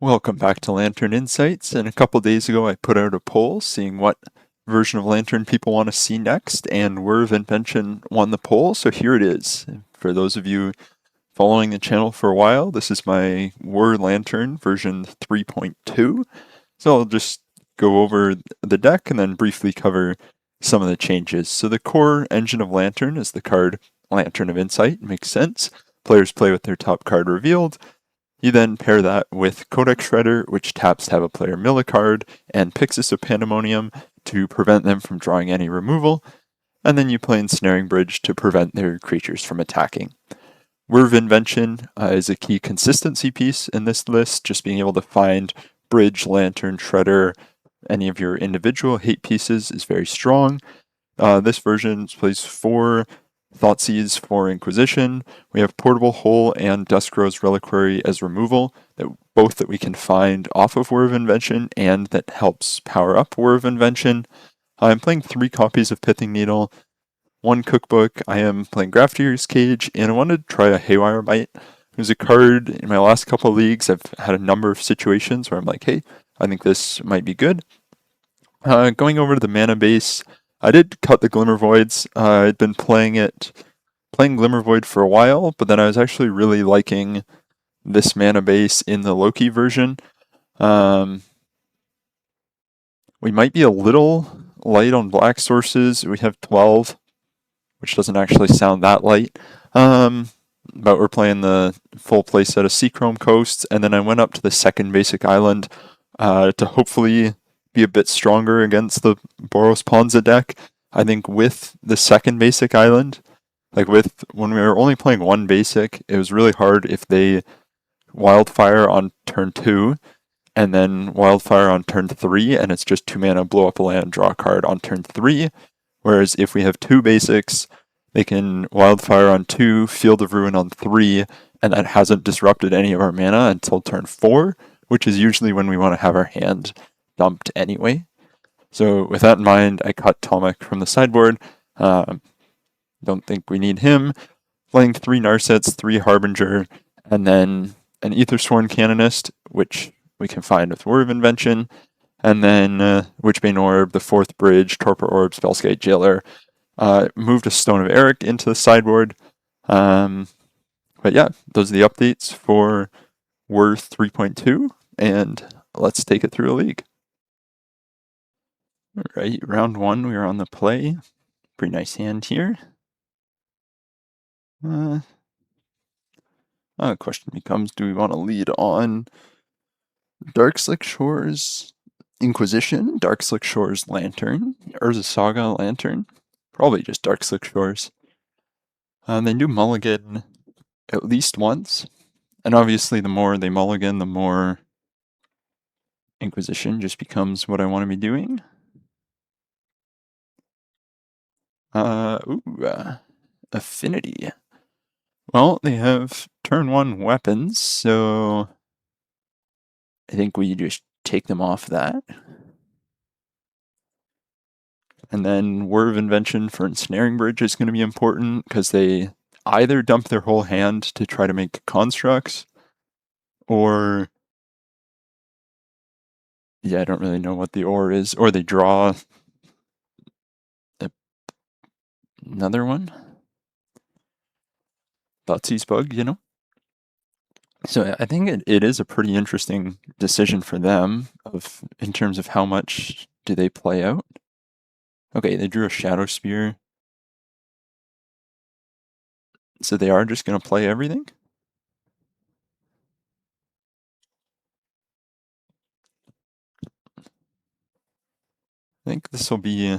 Welcome back to Lantern Insights, and a couple days ago I put out a poll seeing what version of Lantern people want to see next, and Whir of Invention won the poll, so here it is. For those of you following the channel for a while, this is my Whir Lantern version 3.2, so I'll just go over the deck and then briefly cover some of the changes. So the core engine of Lantern is the card Lantern of Insight, makes sense. Players play with their top card revealed. You then pair that with Codex Shredder, which taps to have a player mill a card, and Pyxis of Pandemonium to prevent them from drawing any removal, and then you play Ensnaring Bridge to prevent their creatures from attacking. Whir of Invention is a key consistency piece in this list, just being able to find Bridge, Lantern, Shredder, any of your individual hate pieces is very strong. This version plays 4 Thoughtseize for Inquisition. We have Portable Hole and Duskrow's Reliquary as removal, both that we can find off of Whir of Invention and that helps power up Whir of Invention. I'm playing 3 copies of Pithing Needle, 1 cookbook. I am playing Graftear's Cage, and I wanted to try a Haywire Bite. There's a card in my last couple of leagues. I've had a number of situations where I'm like, hey, I think this might be good. Going over to the mana base, I did cut the Glimmer Voids. I'd been playing Glimmer Void for a while, but then I was actually really liking this mana base in the Loki version. We might be a little light on black sources. We have 12, which doesn't actually sound that light. But we're playing the full playset of Seachrome Coasts, and then I went up to the second basic island to hopefully be a bit stronger against the Boros Ponza deck. I think with the second basic island, when we were only playing 1 basic, it was really hard if they Wildfire on turn 2 and then Wildfire on turn 3, and it's just 2 mana, blow up a land, draw a card on turn 3. Whereas if we have 2 basics, they can Wildfire on 2, Field of Ruin on 3, and that hasn't disrupted any of our mana until turn 4, which is usually when we want to have our hand dumped anyway. So with that in mind, I cut Tomek from the sideboard. Don't think we need him. Playing 3 Narsets, 3 Harbinger, and then an Aethersworn Canonist, which we can find with Whir of Invention, and then Witchbane Orb, the 4th Bridge, Torpor Orb, Spellskite Jailer. Moved a Stone of Eric into the sideboard. But yeah, those are the updates for Whir 3.2, and let's take it through a league. All right, round 1, we are on the play. Pretty nice hand here. Question becomes, do we want to lead on Darkslick Shores Inquisition, Darkslick Shores Lantern, Urza Saga Lantern? Probably just Darkslick Shores. They do mulligan at least once, and obviously the more they mulligan, the more Inquisition just becomes what I want to be doing. Affinity. Well, they have turn 1 weapons, so I think we just take them off that. And then Whir of Invention for Ensnaring Bridge is going to be important because they either dump their whole hand to try to make constructs, or I don't really know what the or is, or they draw another one. Thoughtseize Bug, So I think it is a pretty interesting decision for them in terms of how much do they play out. Okay, they drew a Shadow Spear. So they are just going to play everything? I think this will be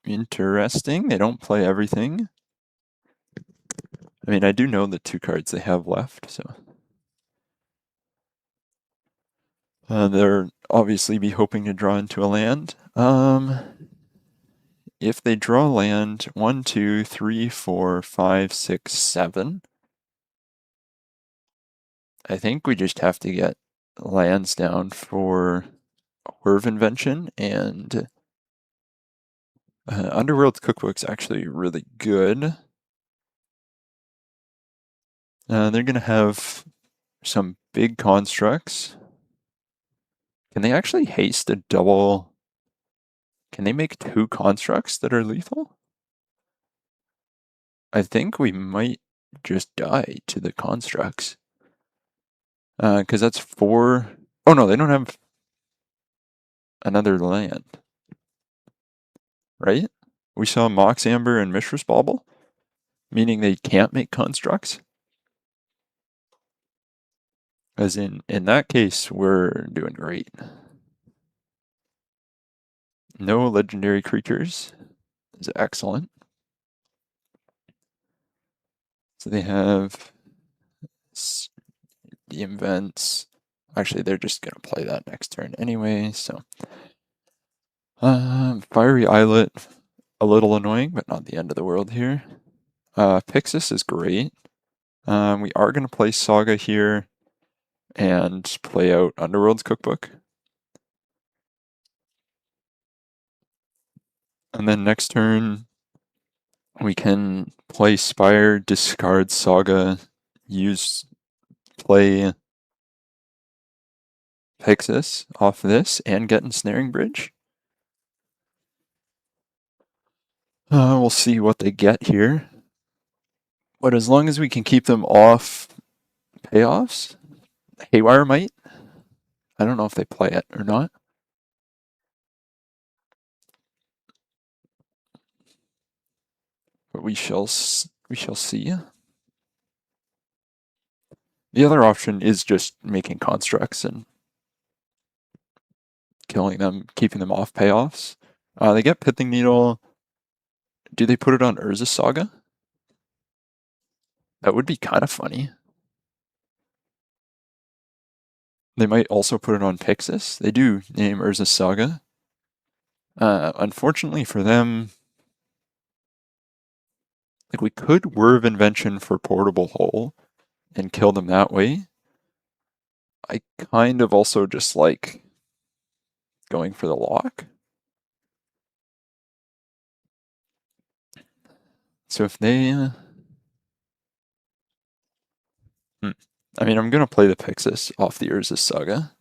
interesting. They don't play everything. I mean, I do know the 2 cards they have left, so. They'll obviously be hoping to draw into a land. If they draw land, 1, 2, 3, 4, 5, 6, 7. I think we just have to get lands down for Whir of Invention, and Underworld's Cookbook's actually really good. They're going to have some big constructs. Can they actually haste a double? Can they make 2 constructs that are lethal? I think we might just die to the constructs. Because that's 4. Oh no, they don't have another land. Right? We saw Mox Amber and Mishra's Bauble, meaning they can't make constructs. As in that case, we're doing great. No legendary creatures is excellent. So they have the invents. Actually, they're just going to play that next turn anyway, so. Fiery Islet, a little annoying, but not the end of the world here. Pixis is great. We are going to play Saga here and play out Underworld's Cookbook. And then next turn, we can play Spire, discard Saga, play Pixis off this, and get Ensnaring Bridge. We'll see what they get here. But as long as we can keep them off payoffs, Haywire might. I don't know if they play it or not. But we shall see. The other option is just making constructs and killing them, keeping them off payoffs. They get Pithing Needle. Do they put it on Urza Saga? That would be kind of funny. They might also put it on Pixis. They do name Urza Saga. Unfortunately for them, like we could Whir of Invention for Portable Hole and kill them that way. I kind of also just like going for the lock. So if they... I mean, I'm going to play the Pixis off the Urza Saga.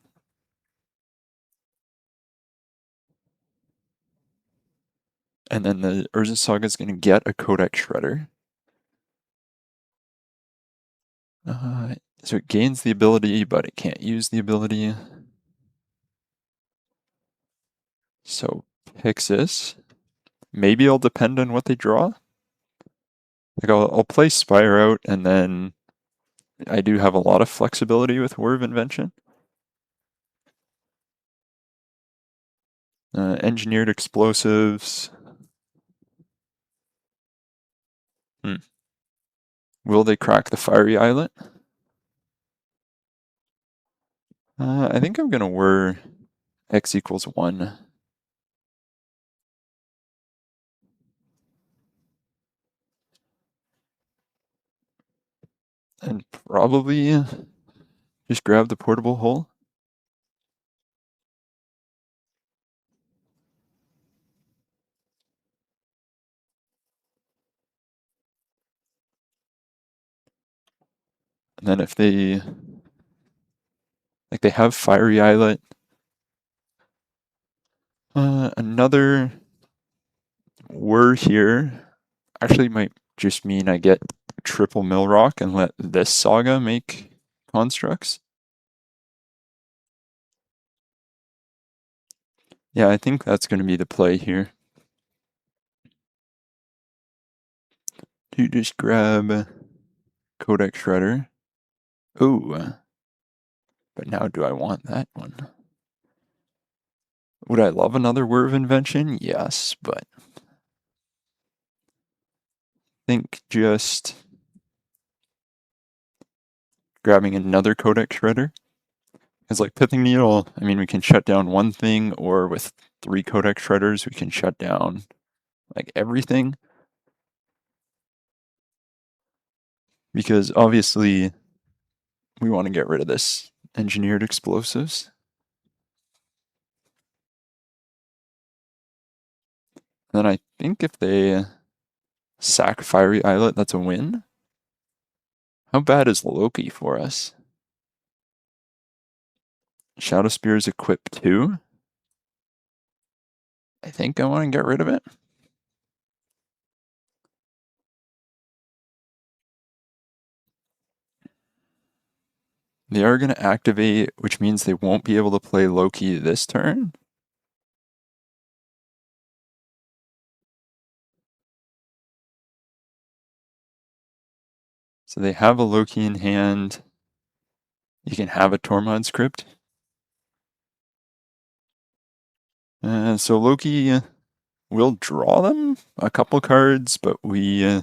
And then the Urza Saga is going to get a Codex Shredder. So it gains the ability, but it can't use the ability. So Pixis. Maybe it'll depend on what they draw. Like I'll play Spire out, and then I do have a lot of flexibility with Whir of Invention. Engineered Explosives. Will they crack the Fiery Islet? I think I'm going to Whir X equals 1. And probably just grab the Portable Hole. And then if they... Like they have Fiery Islet. Another Whir here actually might just mean I get triple Mill Rock and let this Saga make constructs. Yeah, I think that's going to be the play here. You just grab Codex Shredder. Ooh. But now do I want that one? Would I love another Whir of Invention? Yes, but I think just grabbing another Codex Shredder. Because like Pithing Needle, I mean, we can shut down one thing, or with 3 Codex Shredders, we can shut down like everything. Because obviously we want to get rid of this Engineered Explosives. Then I think if they sack Fiery Islet, that's a win. How bad is Loki for us? Shadow Spear is equipped too. I think I want to get rid of it. They are going to activate, which means they won't be able to play Loki this turn. So they have a Loki in hand. You can have a Tormod script. So Loki will draw them a couple cards, but we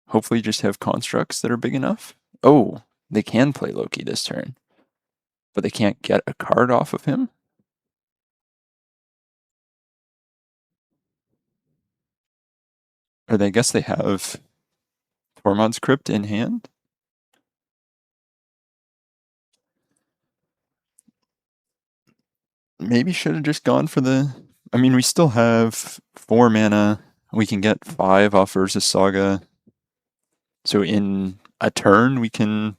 hopefully just have constructs that are big enough. Oh, they can play Loki this turn, but they can't get a card off of him. Or I guess they have Tormod's Crypt in hand. Maybe should have just gone for the... I mean, we still have 4 mana. We can get 5 off Urza's Saga. So in a turn, we can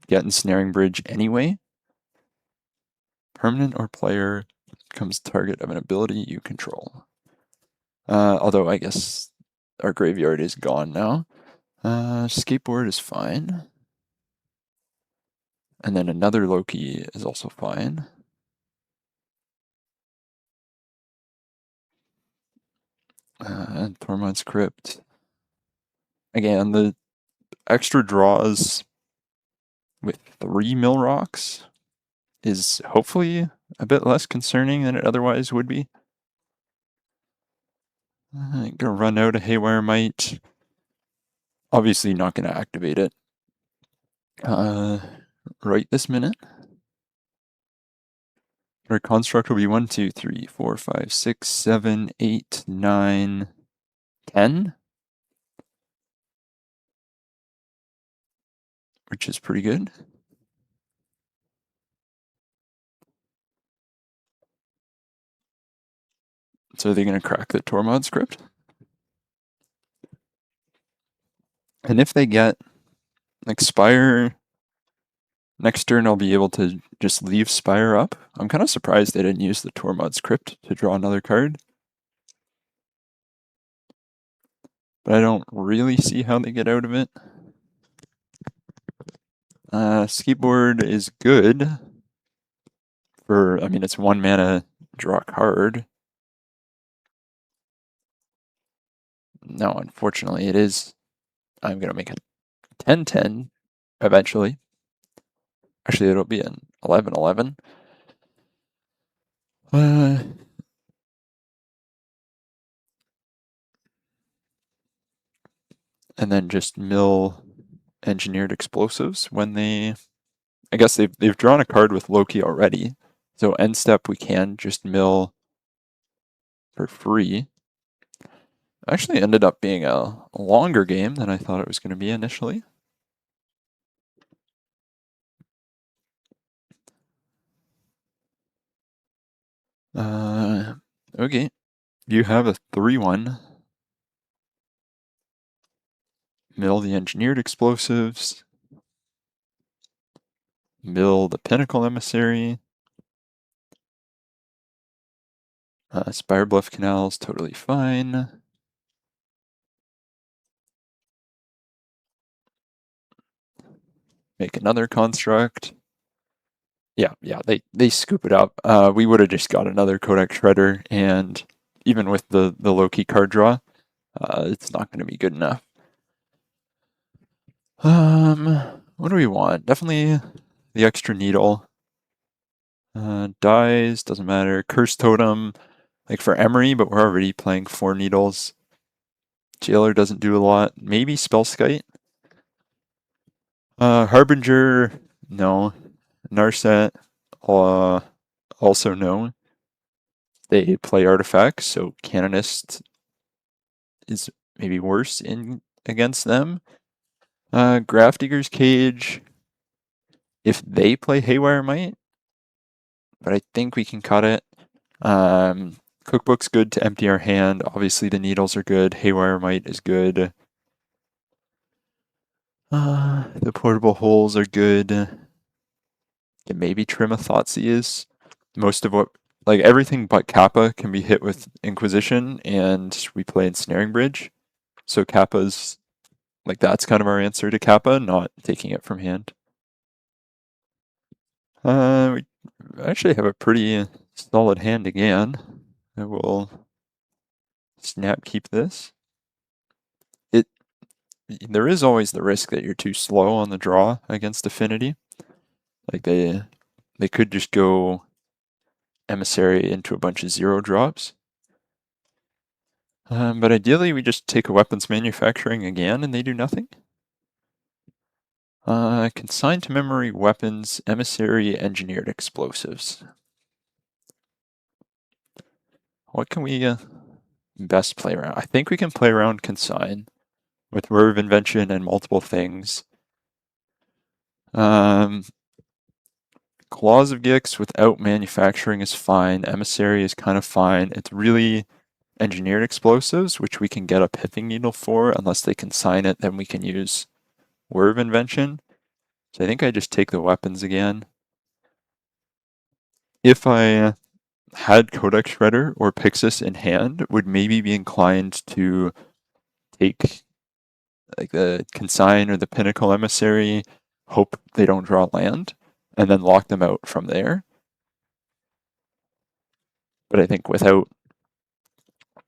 get Ensnaring Bridge anyway. Permanent or player becomes target of an ability you control. Although I guess our graveyard is gone now. Skateboard is fine. And then another Loki is also fine. Tormod's Crypt. Again, the extra draws with 3 mill rocks is hopefully a bit less concerning than it otherwise would be. I'm gonna run out a Haywire Might. Obviously not gonna activate it right this minute. Our construct will be 1, 2, 3, 4, 5, 6, 7, 8, 9, 10. Which is pretty good. So are they going to crack the Tormod script? And if they get like Spire, next turn I'll be able to just leave Spire up. I'm kind of surprised they didn't use the Tormod script to draw another card. But I don't really see how they get out of it. Skateboard is good for, I mean, it's 1 mana, draw a card. No, unfortunately it is. I'm going to make a 10-10 eventually. Actually, it'll be an 11-11. And then just mill engineered explosives when they... I guess they've drawn a card with Loki already. So end step we can just mill for free. Actually ended up being a longer game than I thought it was going to be initially. Okay. You have a 3-1. Mill the engineered explosives. Mill the pinnacle emissary. Spire Bluff Canals, totally fine. Make another construct. Yeah, they scoop it up. We would have just got another Kodak Shredder, and even with the Loki card draw, it's not going to be good enough. What do we want? Definitely the extra needle. Dies, doesn't matter. Curse Totem, like for Emery, but we're already playing 4 needles. Jailer doesn't do a lot. Maybe Spellskite. Harbinger, no. Narset, also no. They play artifacts, so Canonist is maybe worse in against them. Grafdigger's Cage, if they play Haywire Might, but I think we can cut it. Cookbook's good to empty our hand. Obviously the needles are good. Haywire Might is good. The portable holes are good. can maybe trim a Thoughtseize. Most of what, like everything but Kappa can be hit with Inquisition, and we play Ensnaring Bridge. So Kappa's, like that's kind of our answer to Kappa, not taking it from hand. We actually have a pretty solid hand again. I will snap keep this. There is always the risk that you're too slow on the draw against Affinity. Like they could just go Emissary into a bunch of 0 drops. But ideally we just take a weapons manufacturing again and they do nothing. Consigned to memory weapons, emissary, engineered explosives. What can we best play around? I think we can play around consign with Whir of Invention and multiple things. Claws of Gix without manufacturing is fine. Emissary is kind of fine. It's really engineered explosives, which we can get a pithing needle for. Unless they consign it, then we can use Whir of Invention. So I think I just take the weapons again. If I had Codex Shredder or Pixis in hand, would maybe be inclined to take like the Consign or the Pinnacle Emissary, hope they don't draw land, and then lock them out from there. But I think without,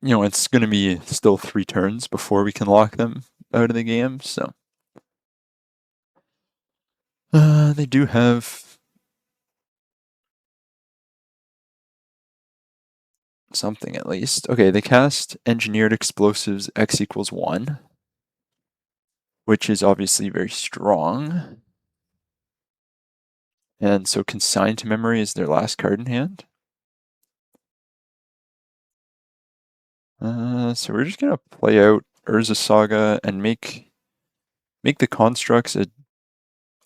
it's going to be still 3 turns before we can lock them out of the game, so. They do have something at least. Okay, they cast Engineered Explosives X equals 1, which is obviously very strong. And so Consigned to Memory is their last card in hand. So we're just gonna play out Urza Saga and make the constructs a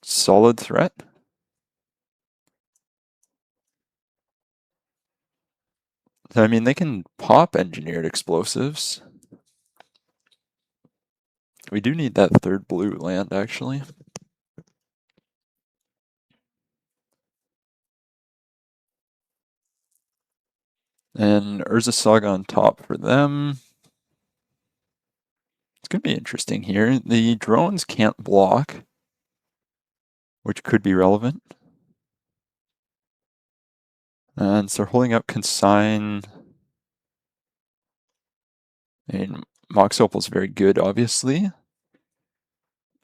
solid threat. I mean, they can pop engineered explosives. We do need that 3rd blue land, actually. And Urza Saga on top for them. It's going to be interesting here. The drones can't block, which could be relevant. And so holding up Consign. And Mox Opal's very good, obviously. And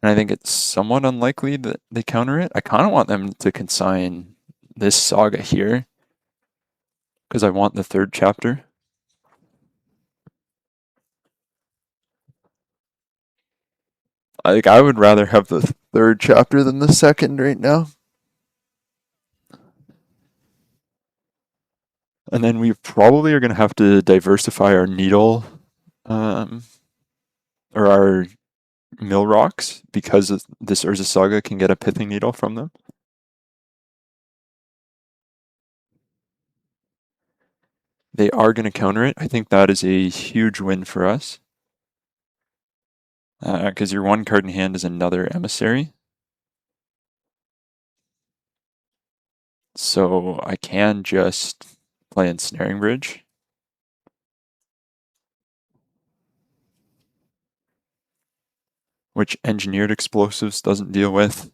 I think it's somewhat unlikely that they counter it. I kind of want them to consign this saga here, because I want the 3rd chapter. I would rather have the 3rd chapter than the 2nd right now. And then we probably are going to have to diversify our needle, or our mill rocks, because this Urza Saga can get a pithing needle from them. They are going to counter it. I think that is a huge win for us. Because your 1 card in hand is another emissary. So I can just play Ensnaring Bridge. Which Engineered Explosives doesn't deal with.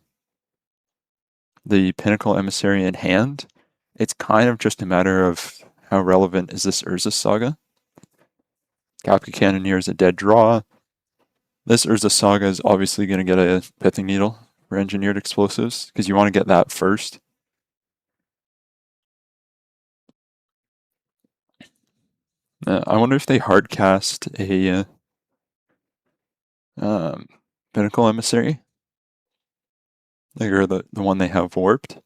The Pinnacle Emissary in hand. It's kind of just a matter of how relevant is this Urza Saga. Kapka Cannoneer is a dead draw. This Urza Saga is obviously going to get a Pithing Needle for Engineered Explosives, because you want to get that first. I wonder if they hardcast a Pinnacle Emissary, like, or the one they have warped.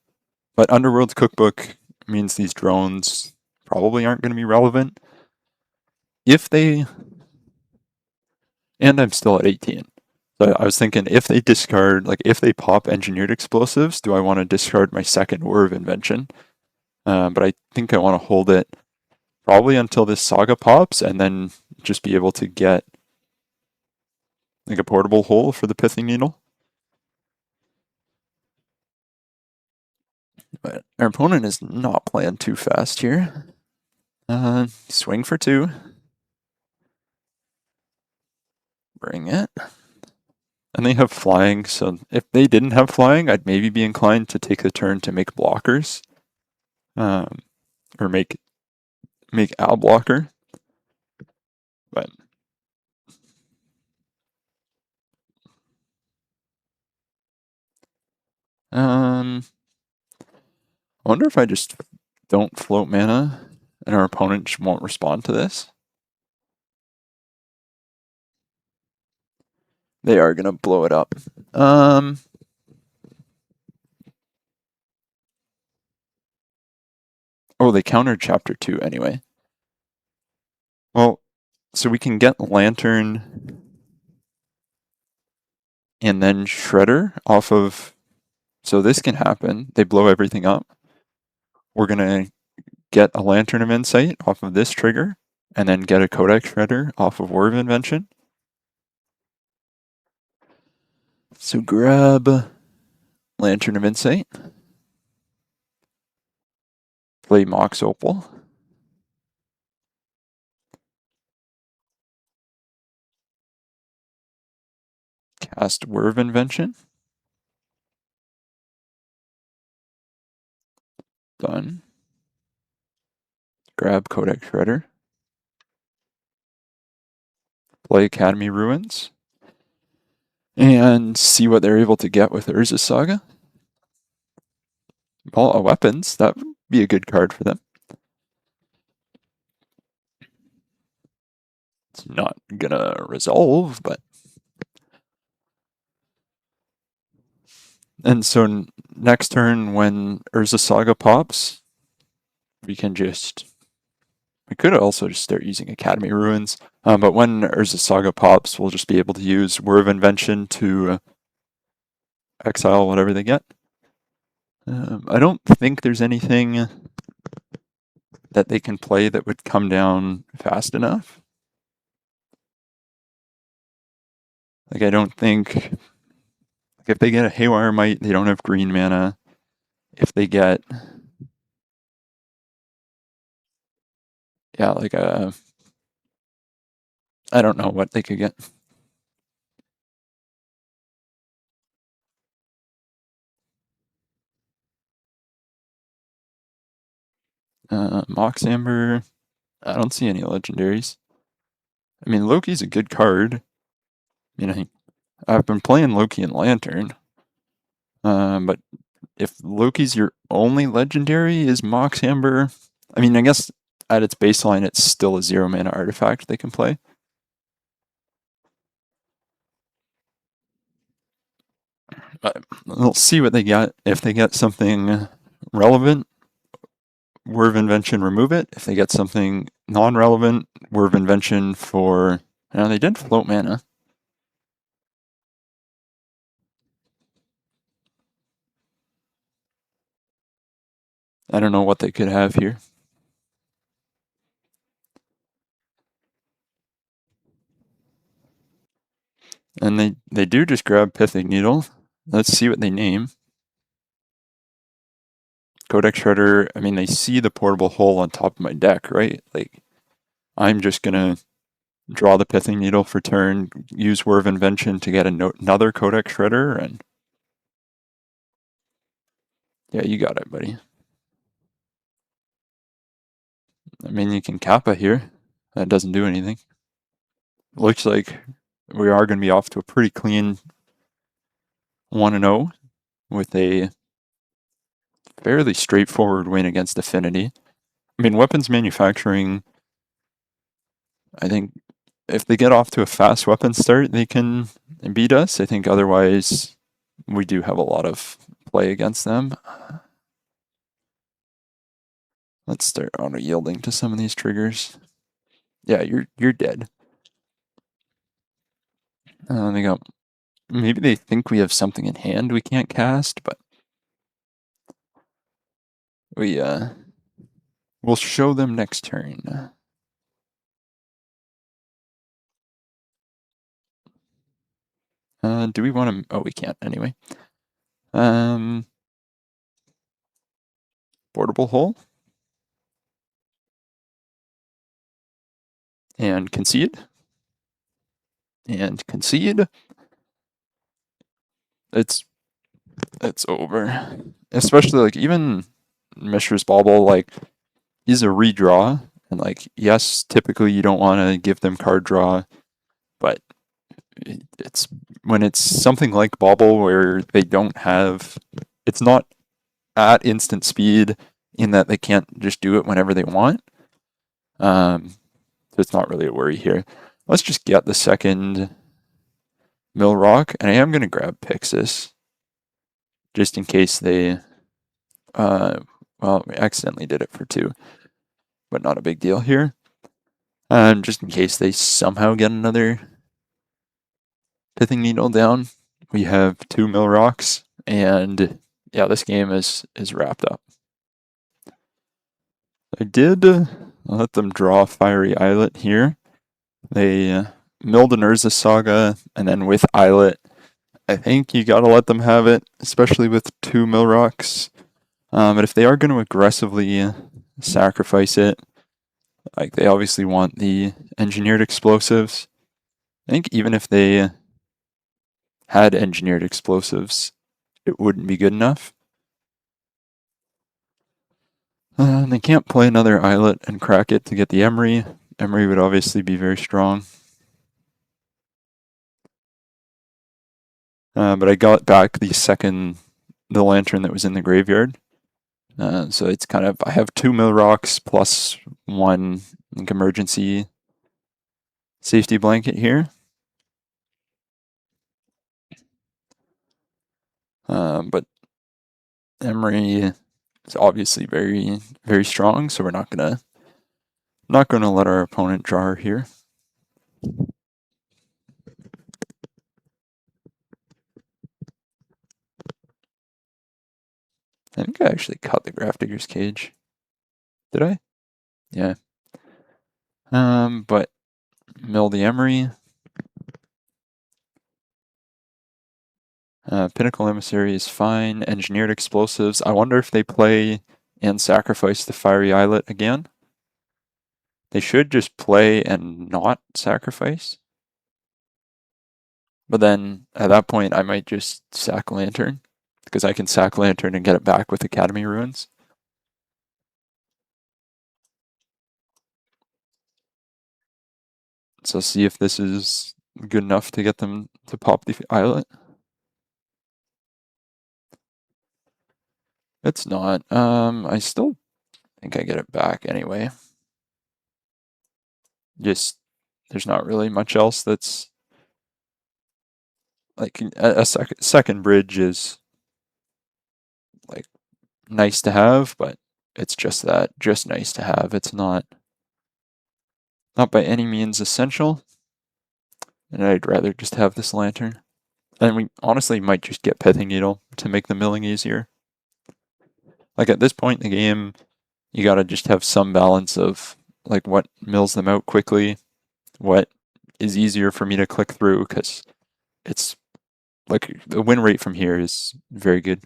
But Underworld's Cookbook means these drones probably aren't going to be relevant. If they, and I'm still at 18. So I was thinking, if they discard, like if they pop Engineered Explosives, do I want to discard my 2nd Whir of Invention? But I think I want to hold it probably until this saga pops, and then just be able to get like a portable hole for the Pithing Needle. But our opponent is not playing too fast here. Swing for 2. Bring it. And they have flying, so if they didn't have flying, I'd maybe be inclined to take the turn to make blockers. Or make Al blocker. But I wonder if I just don't float mana and our opponent just won't respond to this. They are gonna blow it up. Oh, they countered chapter 2 anyway. Well, so we can get Lantern and then Shredder off of. So this can happen. They blow everything up. We're gonna get a Lantern of Insight off of this trigger, and then get a Codex Shredder off of Whir of Invention. So grab Lantern of Insight, play Mox Opal, cast Whir of Invention. Done. Grab Codex Shredder, play Academy Ruins, and see what they're able to get with Urza Saga. Well, weapons, that would be a good card for them. It's not gonna resolve, but. And so next turn, when Urza Saga pops, we can just. We could also just start using Academy Ruins, but when Urza Saga pops, we'll just be able to use Whir of Invention to exile whatever they get. I don't think there's anything that they can play that would come down fast enough. Like, I don't think. Like, if they get a Haywire Might, they don't have green mana. If they get. Yeah, like a. I don't know what they could get. Mox Amber. I don't see any legendaries. I mean, Loki's a good card. You know, I've been playing Loki and Lantern. But if Loki's your only legendary, is Mox Amber? I mean, I guess at its baseline, it's still a 0 mana artifact they can play. But we'll see what they get. If they get something relevant, Whir of Invention, remove it. If they get something non-relevant, Whir of Invention for. Now they did float mana. I don't know what they could have here. And they do just grab Pithing Needle. Let's see what they name. Codex Shredder, I mean, they see the portable hole on top of my deck, right? Like, I'm just going to draw the Pithing Needle for turn, use Whir of Invention to get another Codex Shredder, and. Yeah, you got it, buddy. I mean, you can Kappa here. That doesn't do anything. Looks like we are going to be off to a pretty clean 1-0 with a fairly straightforward win against Affinity. I mean, weapons manufacturing, I think if they get off to a fast weapon start, they can beat us. I think otherwise, we do have a lot of play against them. Let's start auto yielding to some of these triggers. Yeah, you're dead. They go. Maybe they think we have something in hand we can't cast, but we'll show them next turn. Do we want to? Oh, we can't anyway. Portable hole. And concede. And concede. It's over. Especially like even Mishra's Bauble, like he's a redraw. And like, yes, typically you don't want to give them card draw, but it's when it's something like Bauble where they don't have, it's not at instant speed in that they can't just do it whenever they want. So it's not really a worry here. Let's just get the second Mill Rock, and I am going to grab Pixis just in case they, well, we accidentally did it for 2, but not a big deal here. Just in case they somehow get another Pithing Needle down. We have 2 Mill Rocks, and yeah, this game is wrapped up. I did let them draw Fiery Islet here. They milled an Urza Saga, and then with Islet, I think you gotta let them have it, especially with 2 Mill Rocks. But if they are going to aggressively sacrifice it, like they obviously want the engineered explosives. I think even if they had engineered explosives, it wouldn't be good enough. They can't play another Islet and crack it to get the Emery. Emery would obviously be very strong. But I got back the lantern that was in the graveyard. So it's kind of, I have 2 Mill Rocks plus 1 like, emergency safety blanket here. But Emery is obviously very, very strong, so we're not gonna let our opponent draw her here. I think I actually cut the Grafdigger's Cage. Did I? Yeah. But mill the Emery. Pinnacle Emissary is fine. Engineered Explosives. I wonder if they play and sacrifice the Fiery Islet again. They should just play and not sacrifice. But then at that point, I might just sack Lantern, because I can sack Lantern and get it back with Academy Ruins. So see if this is good enough to get them to pop the Islet. It's not. I still think I get it back anyway. Just, there's not really much else that's like a second bridge is like nice to have, but it's just that, just nice to have. It's not by any means essential. And I'd rather just have this lantern. And we honestly might just get Pithing Needle to make the milling easier. Like at this point in the game, you gotta just have some balance of like what mills them out quickly, what is easier for me to click through, because it's like the win rate from here is very good.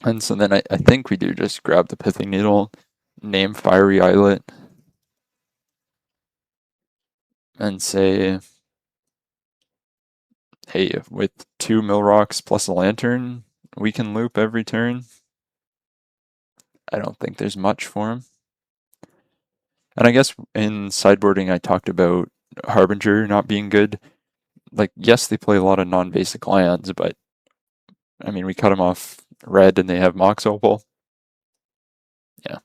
And so then I think we do just grab the Pithing Needle, name Fiery Islet, and say, hey, with 2 Mill Rocks plus a Lantern, we can loop every turn. I don't think there's much for him. And I guess in sideboarding, I talked about Harbinger not being good. Like, yes, they play a lot of non-basic lands, but I mean, we cut them off red and they have Mox Opal. Yeah.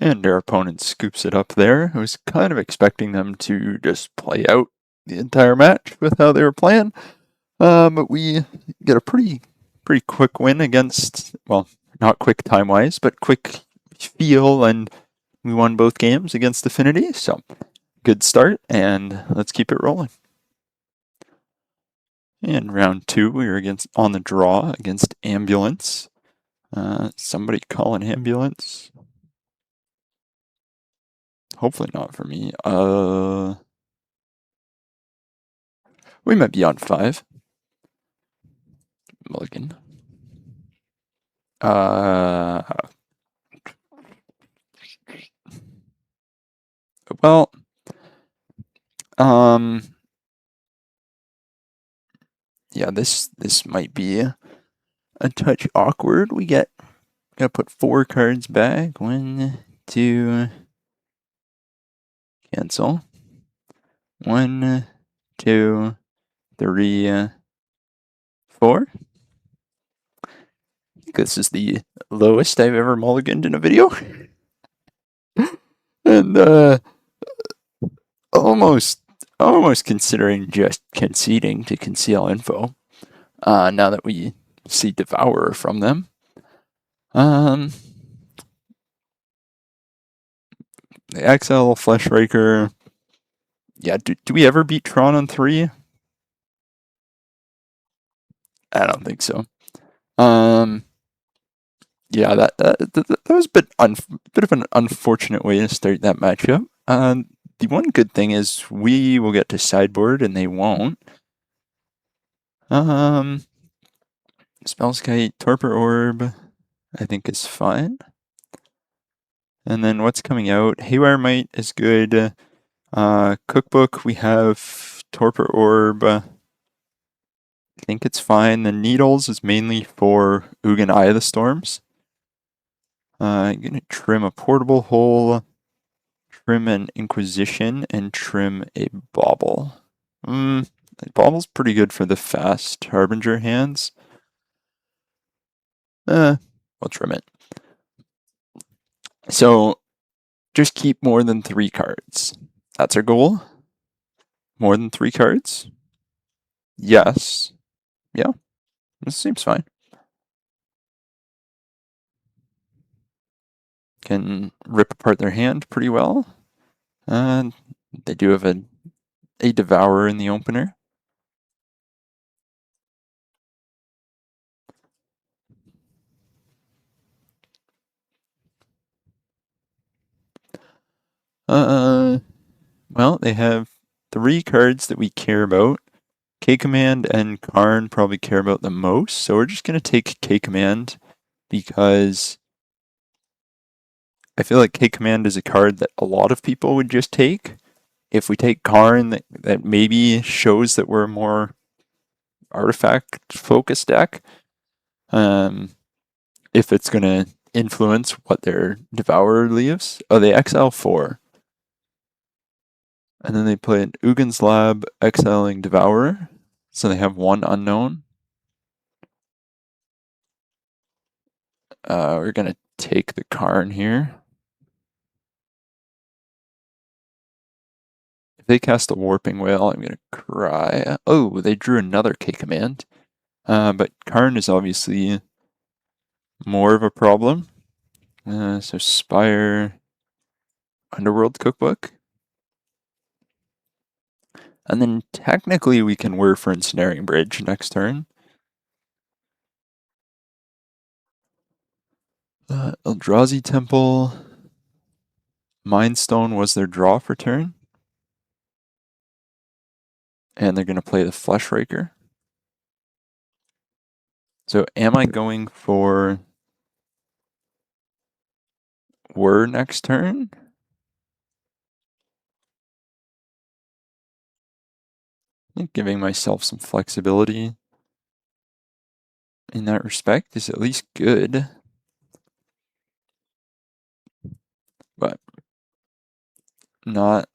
And their opponent scoops it up there. I was kind of expecting them to just play out the entire match with how they were playing. But we get a pretty quick win against, well, not quick time-wise, but quick feel, and we won both games against Affinity, so good start, and let's keep it rolling. In round 2, we were on the draw against Ambulance. Somebody call an ambulance. Hopefully not for me. We might be on 5. mulligan. Well, yeah, this might be a touch awkward. We gotta put 4 cards back. 1, 2, cancel. 1, 2, 3, 4. I think this is the lowest I've ever mulliganed in a video. And almost considering just conceding to conceal info. Now that we see Devourer from them. The XL Flesh Raker. Yeah, do we ever beat Tron on 3? I don't think so. Yeah, that was a bit of an unfortunate way to start that matchup. The one good thing is we will get to sideboard and they won't. Spellskite, Torpor Orb, I think is fine. And then what's coming out? Haywire Might is good. Cookbook, we have Torpor Orb. I think it's fine. The Needles is mainly for Ugin Eye of the Storms. I'm going to trim a Portable Hole, trim an Inquisition, and trim a Bauble. Bauble's pretty good for the fast Harbinger hands. We'll trim it. So, just keep more than 3 cards. That's our goal. More than 3 cards? Yes. Yeah. This seems fine. Can rip apart their hand pretty well. They do have a Devourer in the opener. Well, they have 3 cards that we care about. K-Command and Karn probably care about the most, so we're just going to take K-Command because I feel like K-Command is a card that a lot of people would just take. If we take Karn, that maybe shows that we're a more artifact-focused deck. If it's going to influence what their Devourer leaves. Oh, they exile 4. And then they play an Ugin's Lab, exiling Devourer. So they have 1 unknown. We're going to take the Karn here. If they cast a Warping Whale, I'm going to cry. Oh, they drew another K-Command. But Karn is obviously more of a problem. So Spire, Underworld Cookbook. And then technically we can Whir for Ensnaring Bridge next turn. Eldrazi Temple. Mind Stone was their draw for turn. And they're going to play the Flesh Raker. So am I going for Whir next turn? I think giving myself some flexibility in that respect is at least good. But not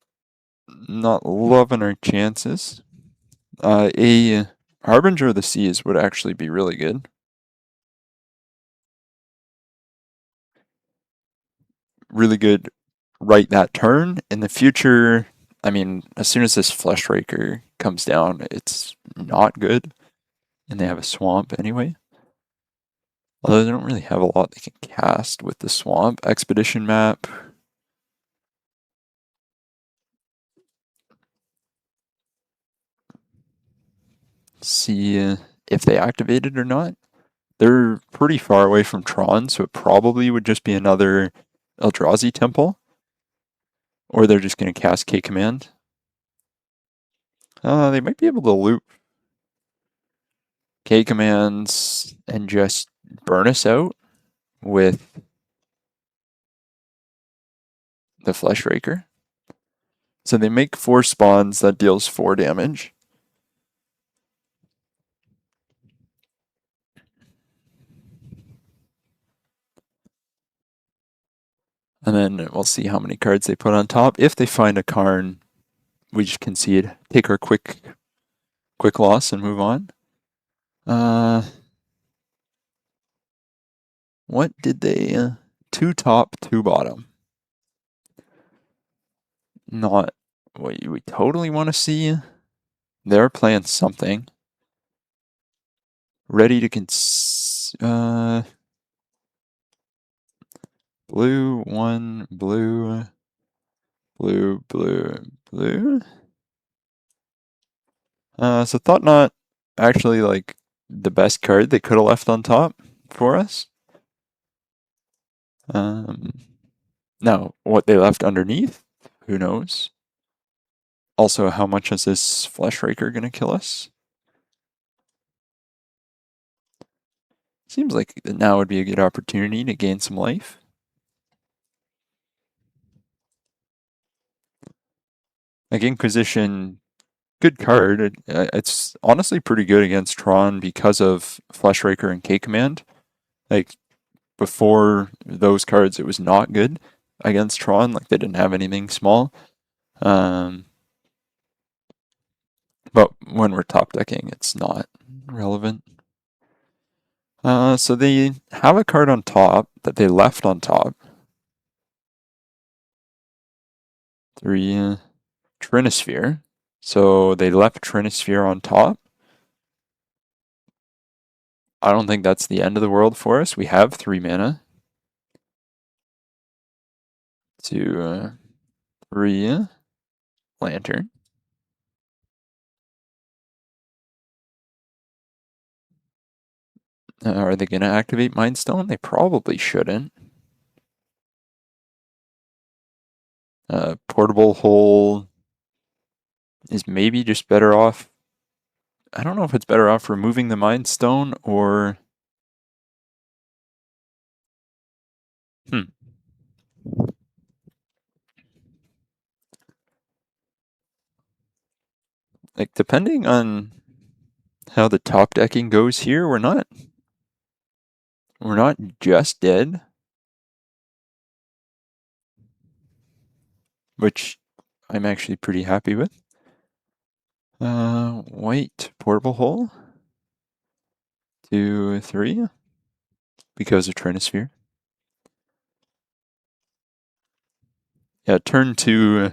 loving our chances. A Harbinger of the Seas would actually be really good. Really good right that turn. In the future, I mean, as soon as this Flesh Raker comes down, it's not good. And they have a swamp anyway. Although they don't really have a lot they can cast with the swamp. Expedition map. See if they activate it or not. They're pretty far away from Tron, so it probably would just be another Eldrazi Temple. Or they're just going to cast K-Command. They might be able to loop K commands and just burn us out with the Flesh Raker. So they make 4 spawns, that deals 4 damage. And then we'll see how many cards they put on top. If they find a Karn, we just concede, take our quick loss and move on. What did they... 2 top, 2 bottom. Not what you would totally want to see. They're playing something. Ready to blue, 1, blue, blue, blue, blue. So Thought Knot actually like the best card they could have left on top for us. Now, what they left underneath, who knows? Also, how much is this Flesh Raker going to kill us? Seems like now would be a good opportunity to gain some life. Like Inquisition, good card. It's honestly pretty good against Tron because of Flesh Raker and K Command. Like, before those cards, it was not good against Tron. Like, they didn't have anything small. But when we're top decking, it's not relevant. So they have a card on top that they left on top. 3 Trinisphere. So they left Trinisphere on top. I don't think that's the end of the world for us. We have 3 mana. 2, 3 Lantern. Are they going to activate Mind Stone? They probably shouldn't. Portable Hole is maybe just better off. I don't know if it's better off removing the Mind Stone or... Like, depending on how the top decking goes here, we're not just dead. Which I'm actually pretty happy with. White Portable Hole. 2, 3. Because of Trinisphere. Yeah, turn 2.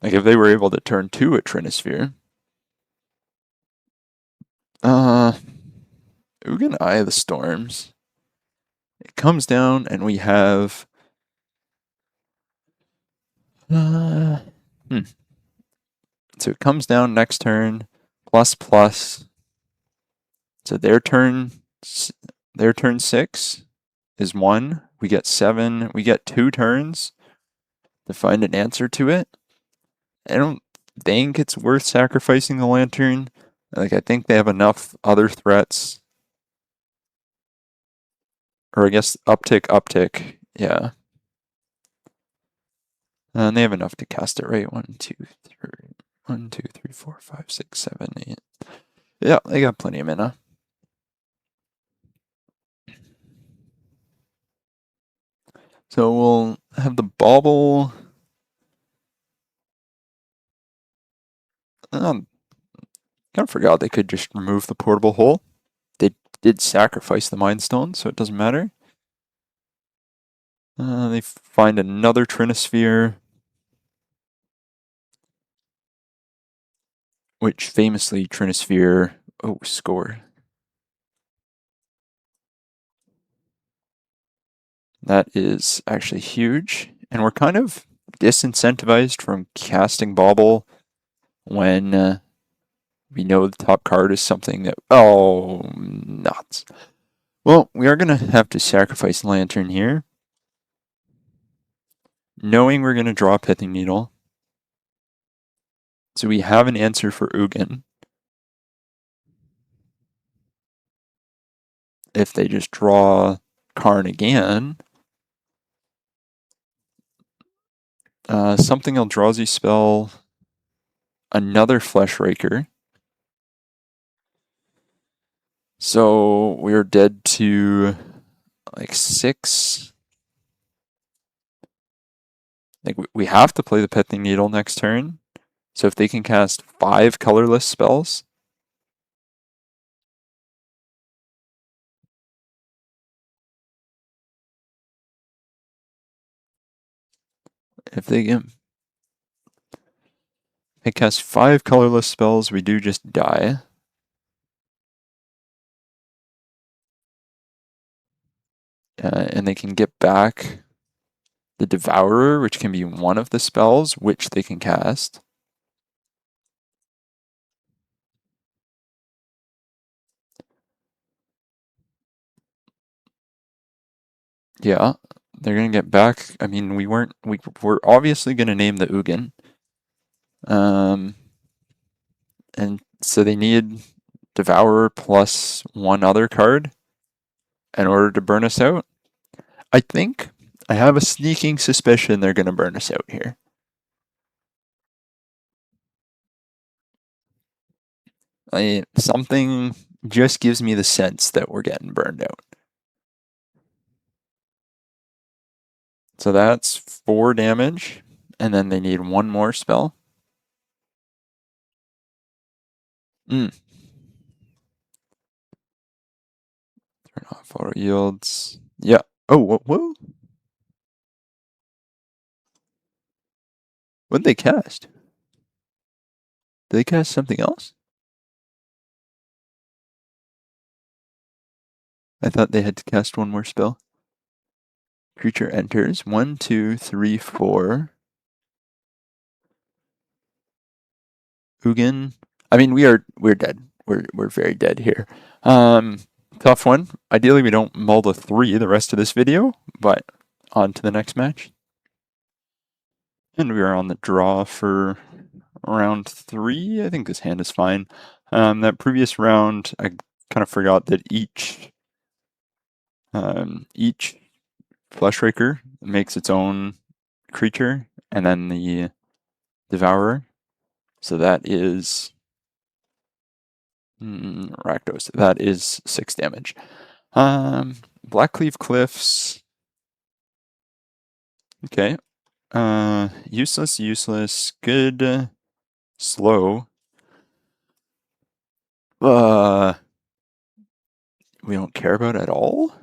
Like, if they were able to turn 2 at Trinisphere. Ugin Eye of the Storms. It comes down and we have... So it comes down next turn, ++. So their turn 6 is 1. We get 7. We get 2 turns to find an answer to it. I don't think it's worth sacrificing the Lantern. Like, I think they have enough other threats. Or I guess uptick. Yeah. And they have enough to cast it, right? 1, 2, 3. 1, 2, 3, 4, 5, 6, 7, 8. Yeah, they got plenty of mana. So we'll have the Bauble. Kind of forgot they could just remove the Portable Hole. They did sacrifice the Mind Stone, so it doesn't matter. They find another Trinisphere, which famously Trinisphere... Oh, score. That is actually huge. And we're kind of disincentivized from casting Bauble when we know the top card is something that... Oh, nuts. Well, we are going to have to sacrifice Lantern here. Knowing we're going to draw Pithing Needle. So we have an answer for Ugin. if they just draw Karn again, something Eldrazi spell, another Fleshraker. So we're dead to like 6. Like we have to play the Pithing Needle next turn. So if they can cast 5 colorless spells, if they cast 5 colorless spells, we do just die. And they can get back the Devourer, which can be one of the spells which they can cast. Yeah, they're gonna get back. I mean, we're obviously gonna name the Ugin. And so they need Devourer plus one other card in order to burn us out. I think I have a sneaking suspicion they're gonna burn us out here. Something just gives me the sense that we're getting burned out. So that's 4 damage, and then they need one more spell. Turn off auto yields. Yeah. Oh, whoa. What'd they cast? Did they cast something else? I thought they had to cast one more spell. Creature enters. 1, 2, 3, 4. Ugin. I mean, we're dead. We're very dead here. Tough one. Ideally, we don't mull the 3 the rest of this video, but on to the next match. And we are on the draw for round 3. I think this hand is fine. That previous round, I kind of forgot that each Fleshraker makes its own creature, and then the Devourer. So that is Rakdos. That is 6 damage. Blackcleave Cliffs. Okay. Useless. Good. Slow. We don't care about at all.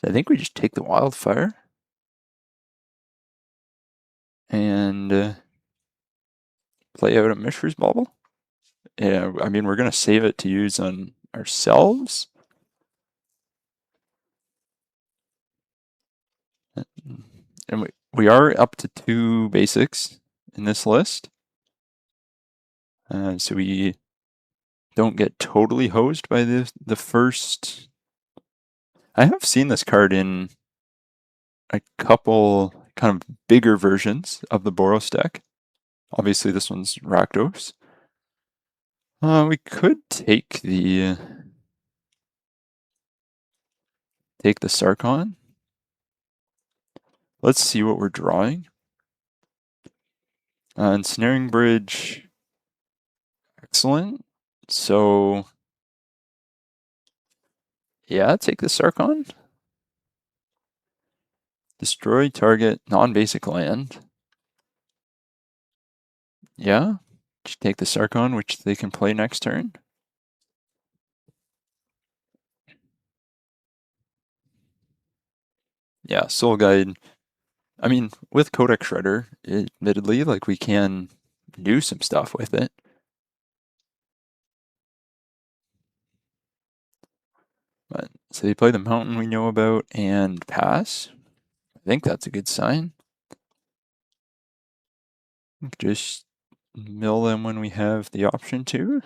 I think we just take the Wildfire. And play out a Mishra's Bauble. Yeah, I mean, we're going to save it to use on ourselves. And we are up to 2 basics in this list. So we don't get totally hosed by the first. I have seen this card in a couple kind of bigger versions of the Boros deck. Obviously, this one's Rakdos. We could take the Sarkhan. Let's see what we're drawing. Ensnaring Bridge, excellent. So, yeah, take the Sarkhan. Destroy target non-basic land. Yeah, just take the Sarkhan, which they can play next turn. Yeah, Soul Guide. I mean, with Codex Shredder, admittedly, like we can do some stuff with it. But so they play the mountain we know about and pass. I think that's a good sign. Just mill them when we have the option to.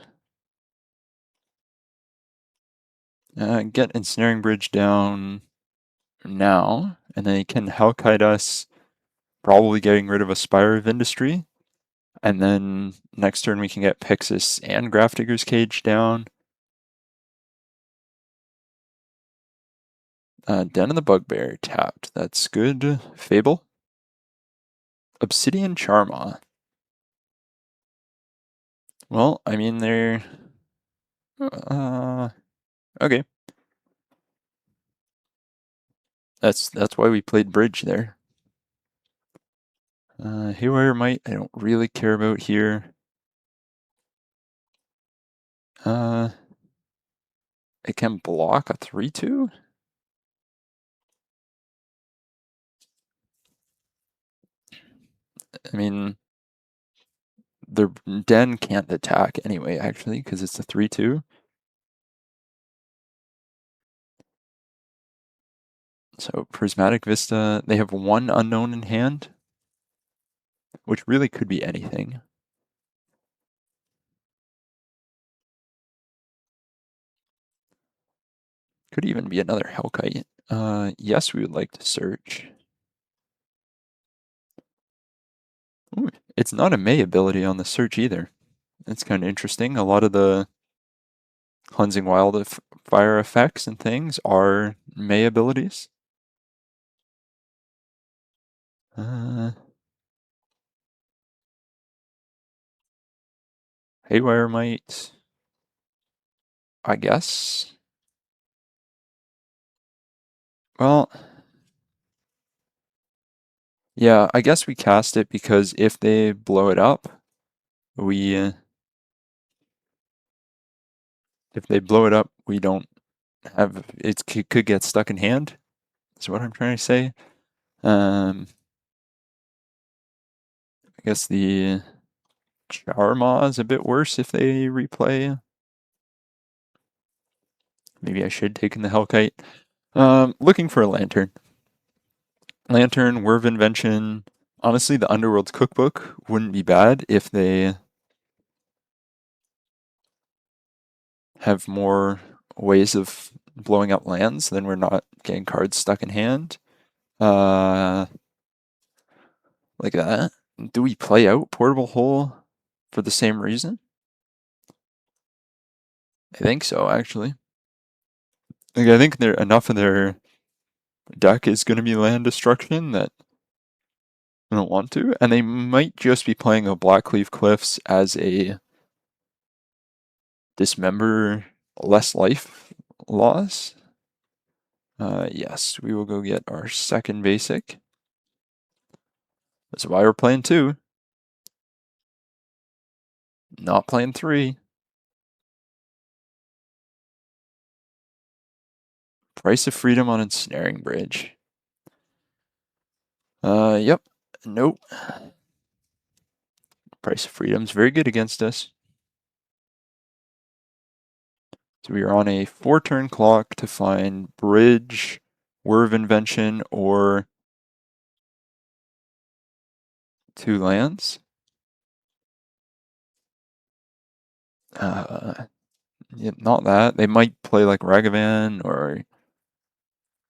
Get Ensnaring Bridge down now, and they can Hellkite us, probably getting rid of a Spire of Industry. And then next turn we can get Pixis and Grafdigger's Cage down. Den of the Bugbear tapped. That's good. Fable. Obsidian Charma. Well, I mean, they're... okay. That's why we played Bridge there. Haywire Might, I don't really care about here. It can block a 3/2? I mean, the Den can't attack anyway, actually, because it's a 3/2. So Prismatic Vista, they have one unknown in hand, which really could be anything. Could even be another Hellkite. Yes, we would like to search. Ooh, it's not a May ability on the search either. That's kind of interesting. A lot of the Cleansing Wildfire effects and things are May abilities. Haywire Might, I guess. Well, yeah, I guess we cast it because if they blow it up, we if they blow it up, we don't have it could get stuck in hand. Is what I'm trying to say. I guess the Charma is a bit worse if they replay. Maybe I should take in the Hellkite. Looking for a Lantern. Lantern, Whir of Invention. Honestly, the Underworld's Cookbook wouldn't be bad if they have more ways of blowing up lands, then we're not getting cards stuck in hand. Like that. Do we play out Portable Hole for the same reason? I think so, actually. Like, I think enough of their deck is going to be land destruction that I don't want to, and they might just be playing a Blackleaf Cliffs as a dismember less life loss. Yes, we will go get our second basic. That's why we're playing 2. Not playing 3. Price of Freedom on Ensnaring Bridge. Yep. Nope. Price of Freedom's very good against us. So we are on a 4-turn clock to find Bridge, Whir of Invention, or 2 lands. Yeah, not that. They might play like Ragavan or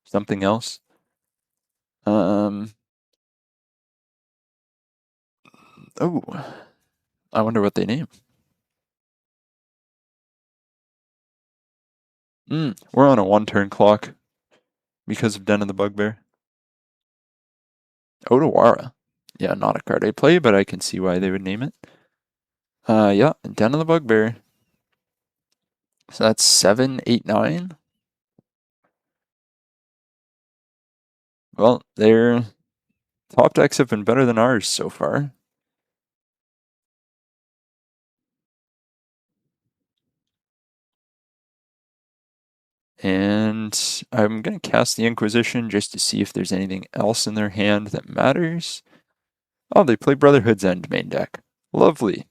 something else. Oh, I wonder what they name. We're on a 1-turn clock because of Den of the Bugbear. Otawara. Yeah, not a card I play, but I can see why they would name it. Yeah, Den of the Bugbear. So that's 7, 8, 9. Well, their top decks have been better than ours so far. And I'm going to cast the Inquisition just to see if there's anything else in their hand that matters. Oh, they play Brotherhood's End main deck. Lovely.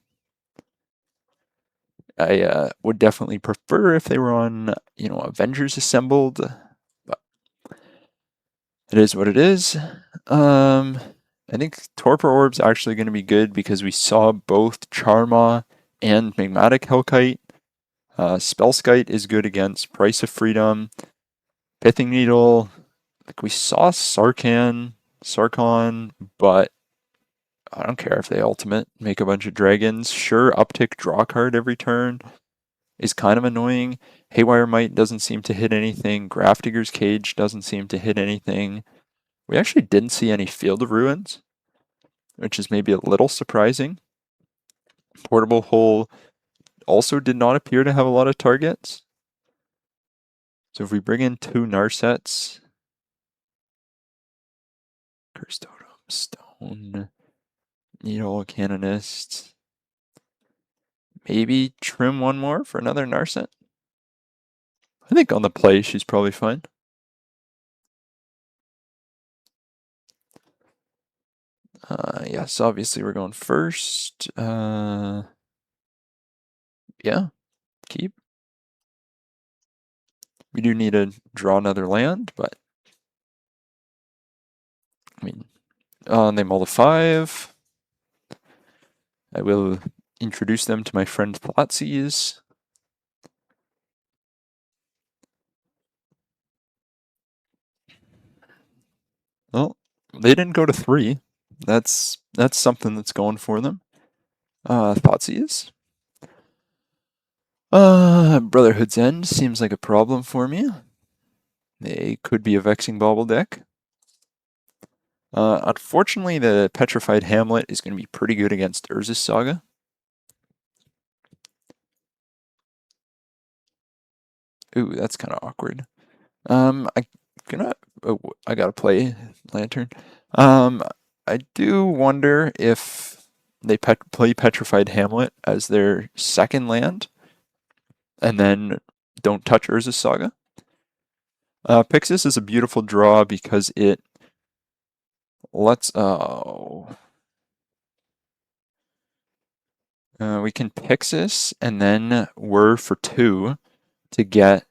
I would definitely prefer if they were on, Avengers Assembled, but it is what it is. I think Torpor Orb's actually going to be good because we saw both Charma and Magmatic Hellkite. Spellskite is good against Price of Freedom. Pithing Needle, like we saw Sarkhan, but I don't care if they ultimate, make a bunch of dragons. Sure, uptick draw card every turn. is kind of annoying. Haywire Might doesn't seem to hit anything. Grafdigger's Cage doesn't seem to hit anything. We actually didn't see any Field of Ruins, which is maybe a little surprising. Portable Hole also did not appear to have a lot of targets. So if we bring in 2 Narsets, Cursed Totem, Stone, Needle, Canonist, maybe trim 1 more for another Narset. I think on the play she's probably fine. Yes, obviously we're going first. Yeah, keep. We do need to draw another land, but I mean, they mull to 5. I will introduce them to my friend Thoughtseize. Well, they didn't go to 3. That's something that's going for them. Thoughtseize. Brotherhood's End seems like a problem for me. They could be a Vexing Bauble deck. Unfortunately, the Petrified Hamlet is going to be pretty good against Urza's Saga. Ooh, that's kind of awkward. I gotta play Lantern. I do wonder if they play Petrified Hamlet as their second land, and then don't touch Urza's Saga. Pixis is a beautiful draw because it lets. We can Pixis and then Whir for 2 to get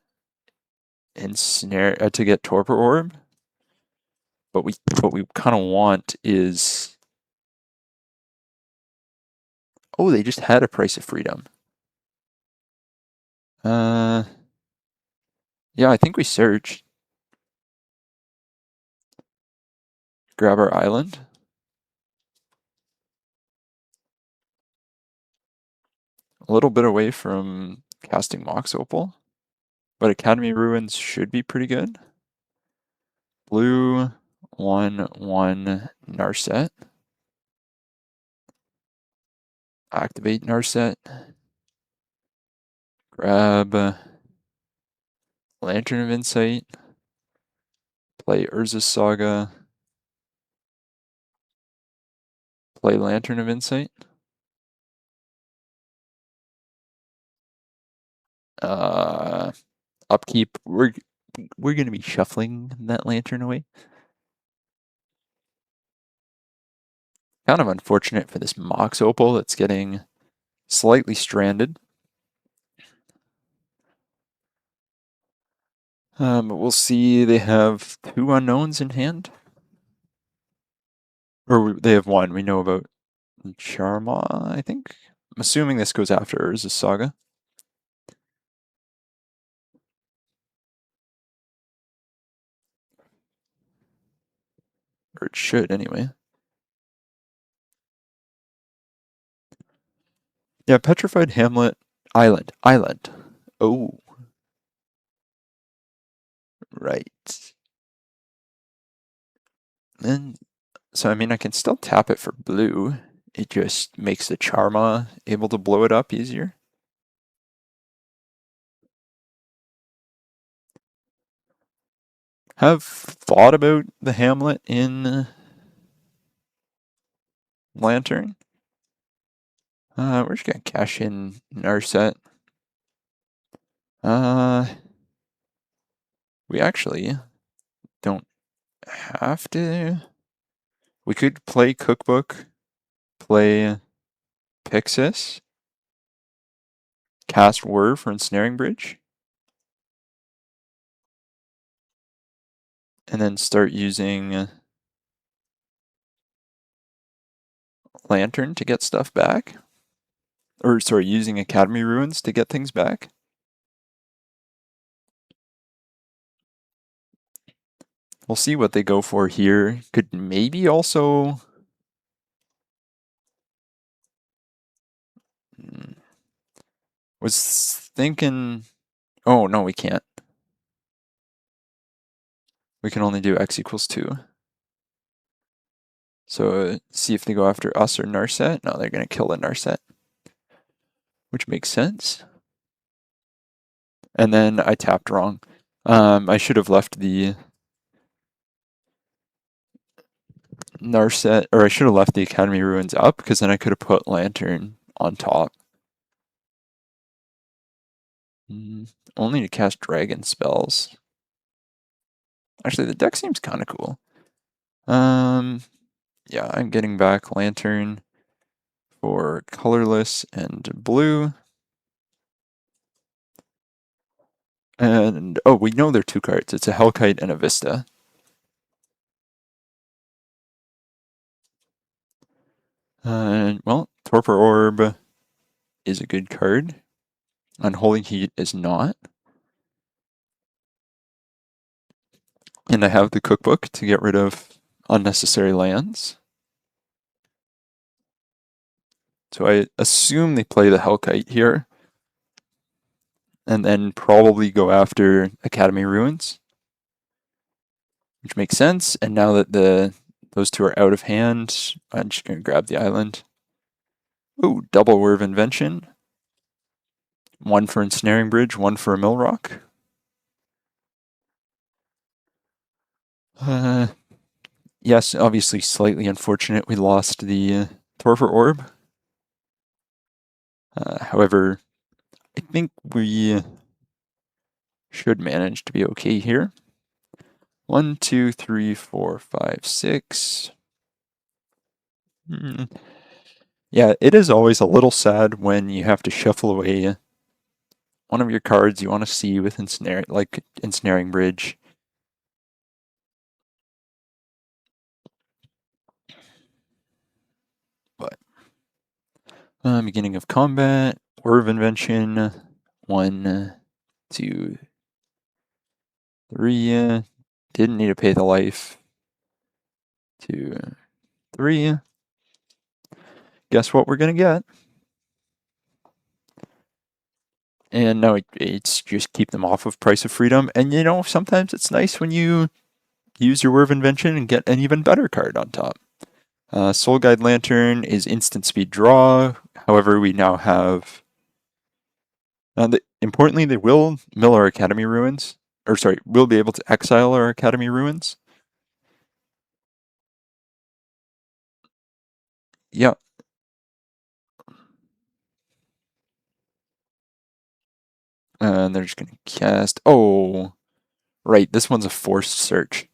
to get Torpor Orb. But what we kind of want is. Oh, they just had a Price of Freedom. Yeah, I think we search. Grab our island. A little bit away from casting Mox Opal, but Academy Ruins should be pretty good. Blue, 1/1 Narset. Activate Narset. Grab Lantern of Insight. Play Urza's Saga. Play Lantern of Insight. Upkeep. We're going to be shuffling that Lantern away. Kind of unfortunate for this Mox Opal that's getting slightly stranded. But we'll see. They have 2 unknowns in hand. Or they have 1. We know about Charma, I think. I'm assuming this goes after Urza's Saga. Or it should, anyway. Yeah, Petrified Hamlet. Island. Oh. Right. And so, I mean, I can still tap it for blue. It just makes the Charma able to blow it up easier. Have thought about the Hamlet in Lantern. We're just gonna cash in Narset. We actually don't have to. We could play Cookbook, play Pixis, cast Whir for Ensnaring Bridge, and then start using Lantern to get stuff back. Or, sorry, using Academy Ruins to get things back. We'll see what they go for here. Could maybe also. Was thinking... Oh, no, we can't. We can only do x equals 2. So see if they go after us or Narset. No, they're going to kill the Narset, which makes sense. And then I tapped wrong. I should have left the Narset, or I should have left the Academy Ruins up, because then I could have put Lantern on top. Only to cast dragon spells. Actually, the deck seems kind of cool. Yeah, I'm getting back Lantern for colorless and blue. And, oh, we know they're 2 cards. It's a Hellkite and a Vista. Well, Torpor Orb is a good card. Unholy Heat is not. And I have the cookbook to get rid of unnecessary lands. So I assume they play the Hellkite here. And then probably go after Academy Ruins, which makes sense. And now that those 2 are out of hand, I'm just going to grab the island. Ooh, double Whir of Invention. 1 for Ensnaring Bridge, 1 for a Mill Rock. Yes, obviously slightly unfortunate we lost the Torpor Orb. However, I think we should manage to be okay here. 1, 2, 3, 4, 5, 6. Yeah, it is always a little sad when you have to shuffle away one of your cards you want to see with Ensnaring Bridge. But beginning of combat, Whir of Invention, 1, 2, 3. Didn't need to pay the life. 2, 3. Guess what we're gonna get? And now it's just keep them off of Price of Freedom. And you know, sometimes it's nice when you use your Whir of Invention and get an even better card on top. Soul Guide Lantern is instant speed draw. However, we now have... importantly, they will mill our Academy Ruins. Or sorry, we'll be able to exile our Academy Ruins. Yeah. And they're just going to cast... Oh, right, this one's a forced search.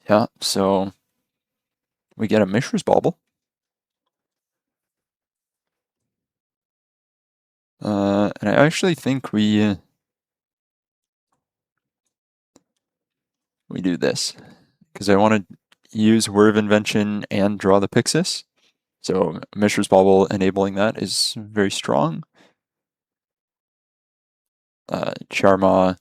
Yeah, so we get a Mishra's Bauble. And I actually think we do this, because I want to use Whir of Invention and draw the Pixis. So Mishra's Bauble enabling that is very strong. Charma.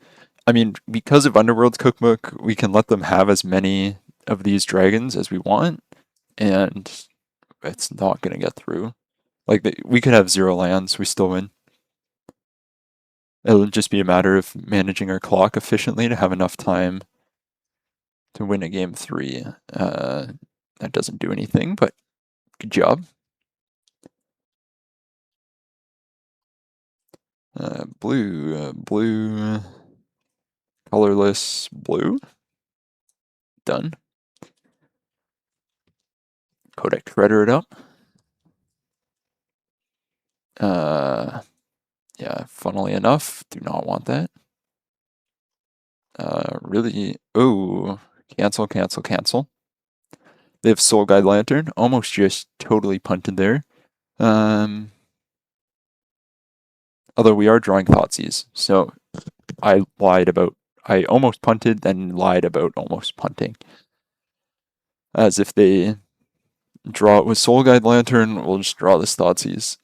I mean, because of Underworld's cookbook, we can let them have as many of these dragons as we want, and it's not going to get through. Like, we could have 0 lands, we still win. It'll just be a matter of managing our clock efficiently to have enough time to win a game 3. That doesn't do anything, but good job. Blue, colorless, blue. Done. Codex Shredder it up. Yeah, funnily enough, do not want that. Really, oh, cancel, cancel, cancel. They have Soul Guide Lantern, almost just totally punted there. Although we are drawing Thoughtseize, so I almost punted, then lied about almost punting. As if they draw it with Soul Guide Lantern, we'll just draw this Thoughtseize.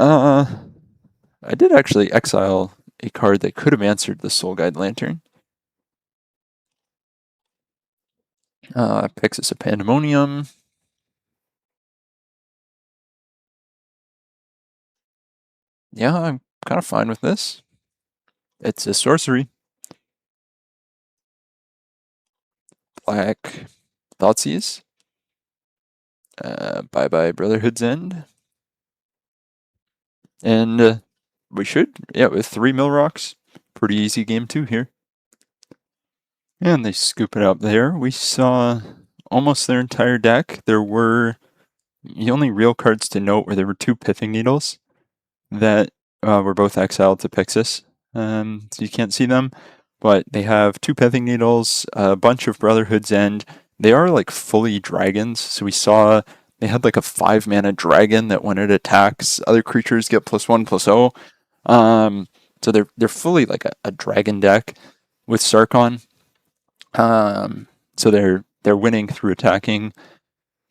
I did actually exile a card that could have answered the Soul Guide Lantern. Pixis of Pandemonium. Yeah, I'm kind of fine with this. It's a sorcery. Black Thoughtseize. Bye bye Brotherhood's End. And we should, yeah, with 3 mill rocks. Pretty easy game 2 here. And they scoop it up there. We saw almost their entire deck. There were, the only real cards to note were there were 2 Pithing Needles that were both exiled to Pixis. So you can't see them, but they have 2 Pithing Needles, a bunch of Brotherhood's End. They are like fully dragons, so we saw they had like a 5 mana dragon that when it attacks, other creatures get +1/+0. So they're fully like a dragon deck with Sarkon. So they're winning through attacking.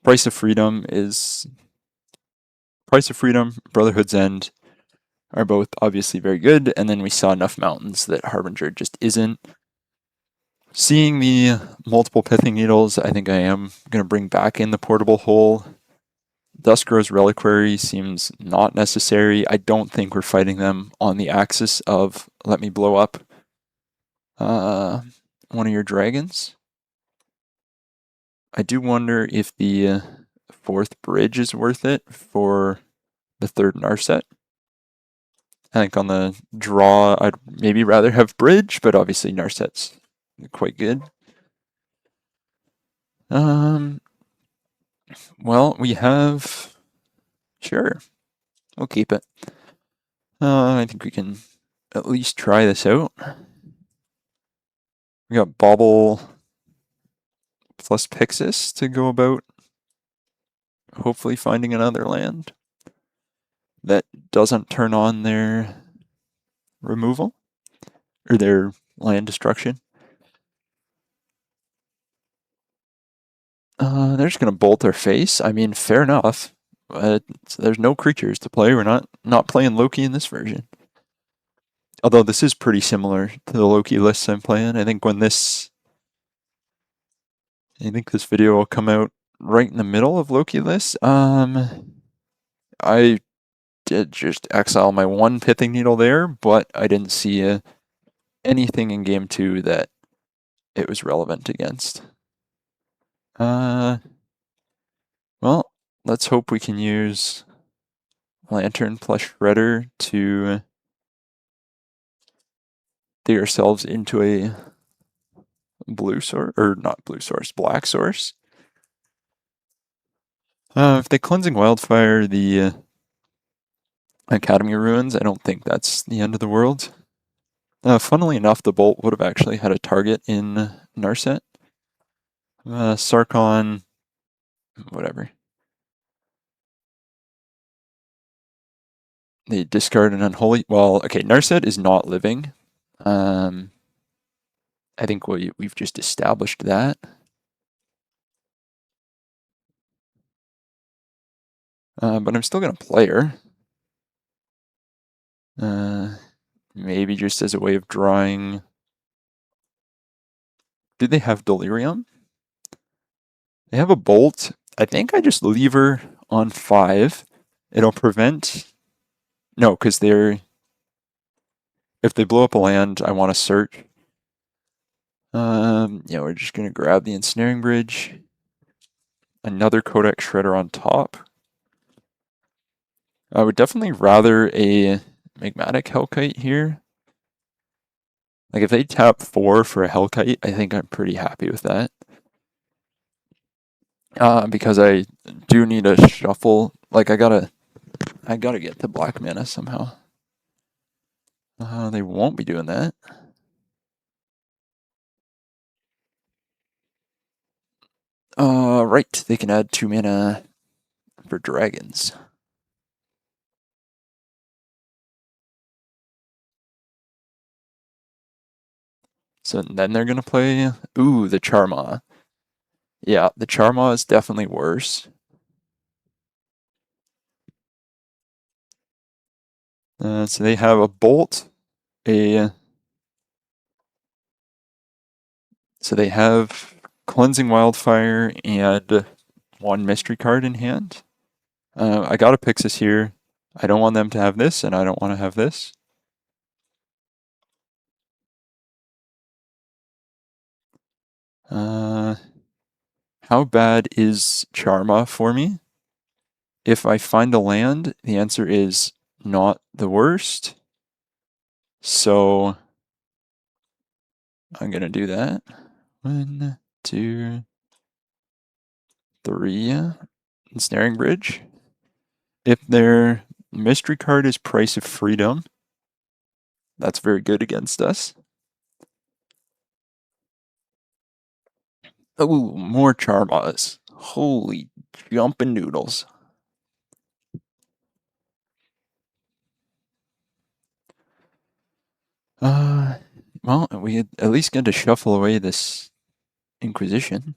Price of Freedom, Brotherhood's End are both obviously very good, and then we saw enough mountains that Harbinger just isn't. Seeing the multiple Pithing Needles, I think I am going to bring back in the Portable Hole. Duskrow's Reliquary seems not necessary. I don't think we're fighting them on the axis of let me blow up one of your dragons. I do wonder if the 4th bridge is worth it for the 3rd Narset. I think on the draw, I'd maybe rather have bridge, but obviously Narset's quite good. Well, we have... Sure, we'll keep it. I think we can at least try this out. We got Bauble plus Pixis to go about hopefully finding another land that doesn't turn on their removal or their land destruction. They're just gonna bolt our face. I mean, fair enough. But there's no creatures to play. We're not playing Loki in this version. Although this is pretty similar to the Loki lists I'm playing. I think this video will come out right in the middle of Loki lists. I did just exile my 1 Pithing Needle there, but I didn't see anything in game 2 that it was relevant against. Well, let's hope we can use Lantern plus Shredder to dig ourselves into a blue source, or not blue source, black source. If they Cleansing Wildfire the Academy Ruins, I don't think that's the end of the world. Funnily enough, the Bolt would have actually had a target in Narset. Sarkon, whatever. They discard an Unholy. Well, okay, Narset is not living. I think we've just established that. But I'm still going to play her. Maybe just as a way of drawing. Do they have Delirium? They have a Bolt. I think I just leave her on 5. It'll prevent... No, because they're... If they blow up a land, I want to search. Yeah, we're just going to grab the Ensnaring Bridge. Another Codex Shredder on top. I would definitely rather a Magmatic Hellkite here. Like, if they tap 4 for a Hellkite, I think I'm pretty happy with that. Because I do need a shuffle. Like, I gotta get to black mana somehow. They won't be doing that. Right, they can add 2 mana for dragons. So then they're gonna play, ooh, the Charma. Yeah, the Charma is definitely worse. So they have a Bolt, so they have Cleansing Wildfire and one mystery card in hand. I got a Pixis here. I don't want them to have this, and I don't want to have this. How bad is Charma for me? If I find a land, the answer is not the worst. So I'm gonna do that. 1, 2, 3. Ensnaring Bridge. If their mystery card is Price of Freedom, that's very good against us. Oh, more Charmas. Holy jumping noodles. Well, we at least get to shuffle away this Inquisition.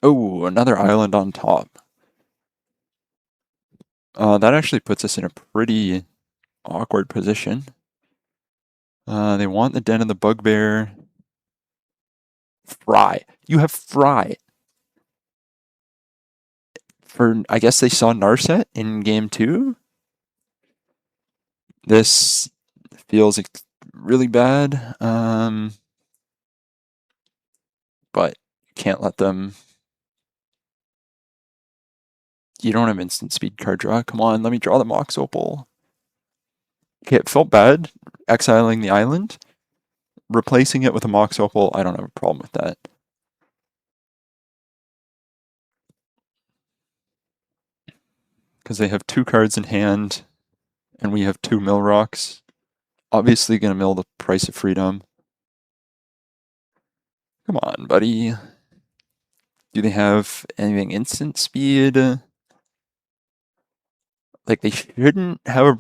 Oh, another island on top. That actually puts us in a pretty awkward position. They want the Den of the Bugbear. Fry. You have Fry. I guess they saw Narset in game 2. This feels really bad. But can't let them. You don't have instant speed card draw. Come on, let me draw the Mox Opal. Okay, it felt bad exiling the island. Replacing it with a Mox Opal, I don't have a problem with that. Because they have 2 cards in hand, and we have 2 mill rocks. Obviously gonna mill the Price of Freedom. Come on, buddy. Do they have anything instant speed? Like, they shouldn't have a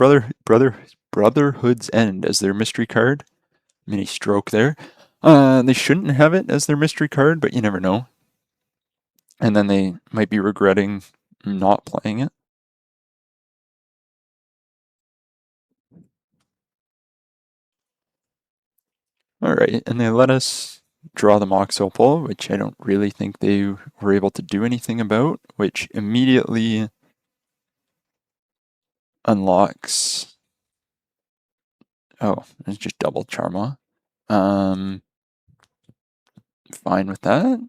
Brotherhood's End as their mystery card. Mini stroke there. They shouldn't have it as their mystery card, but you never know. And then they might be regretting not playing it. Alright, and they let us draw the Mox Opal, which I don't really think they were able to do anything about, which immediately unlocks. Oh, it's just double Charma. Fine with that.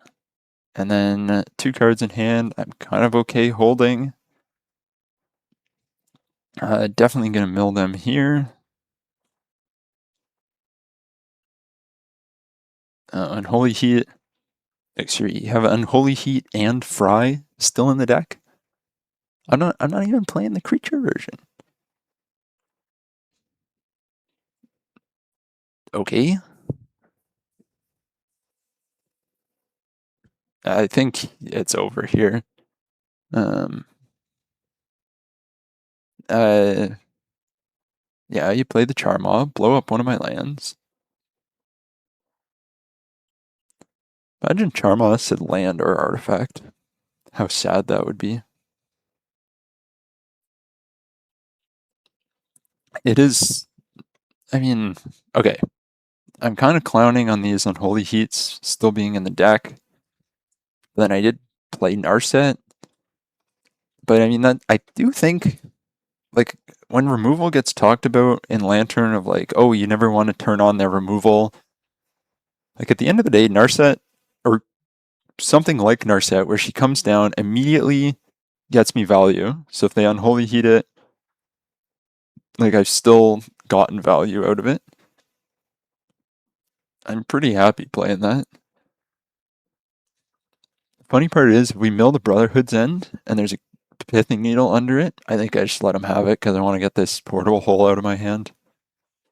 And then 2 cards in hand, I'm kind of okay holding. Definitely going to mill them here. Unholy Heat. Actually, you have Unholy Heat and Fry still in the deck. I'm not even playing the creature version. Okay. I think it's over here. Yeah, you play the Charmaw, blow up one of my lands. Imagine Charmaw said land or artifact. How sad that would be. It is. I mean, okay. I'm kind of clowning on these Unholy Heats still being in the deck. Then I did play Narset. But I mean, that I do think, like, when removal gets talked about in Lantern of like, oh, you never want to turn on their removal. Like, at the end of the day, Narset, or something like Narset, where she comes down, immediately gets me value. So if they Unholy Heat it, like, I've still gotten value out of it. I'm pretty happy playing that. The funny part is, if we mill the Brotherhood's End, and there's a Pithing Needle under it, I think I just let him have it, because I want to get this Portable Hole out of my hand.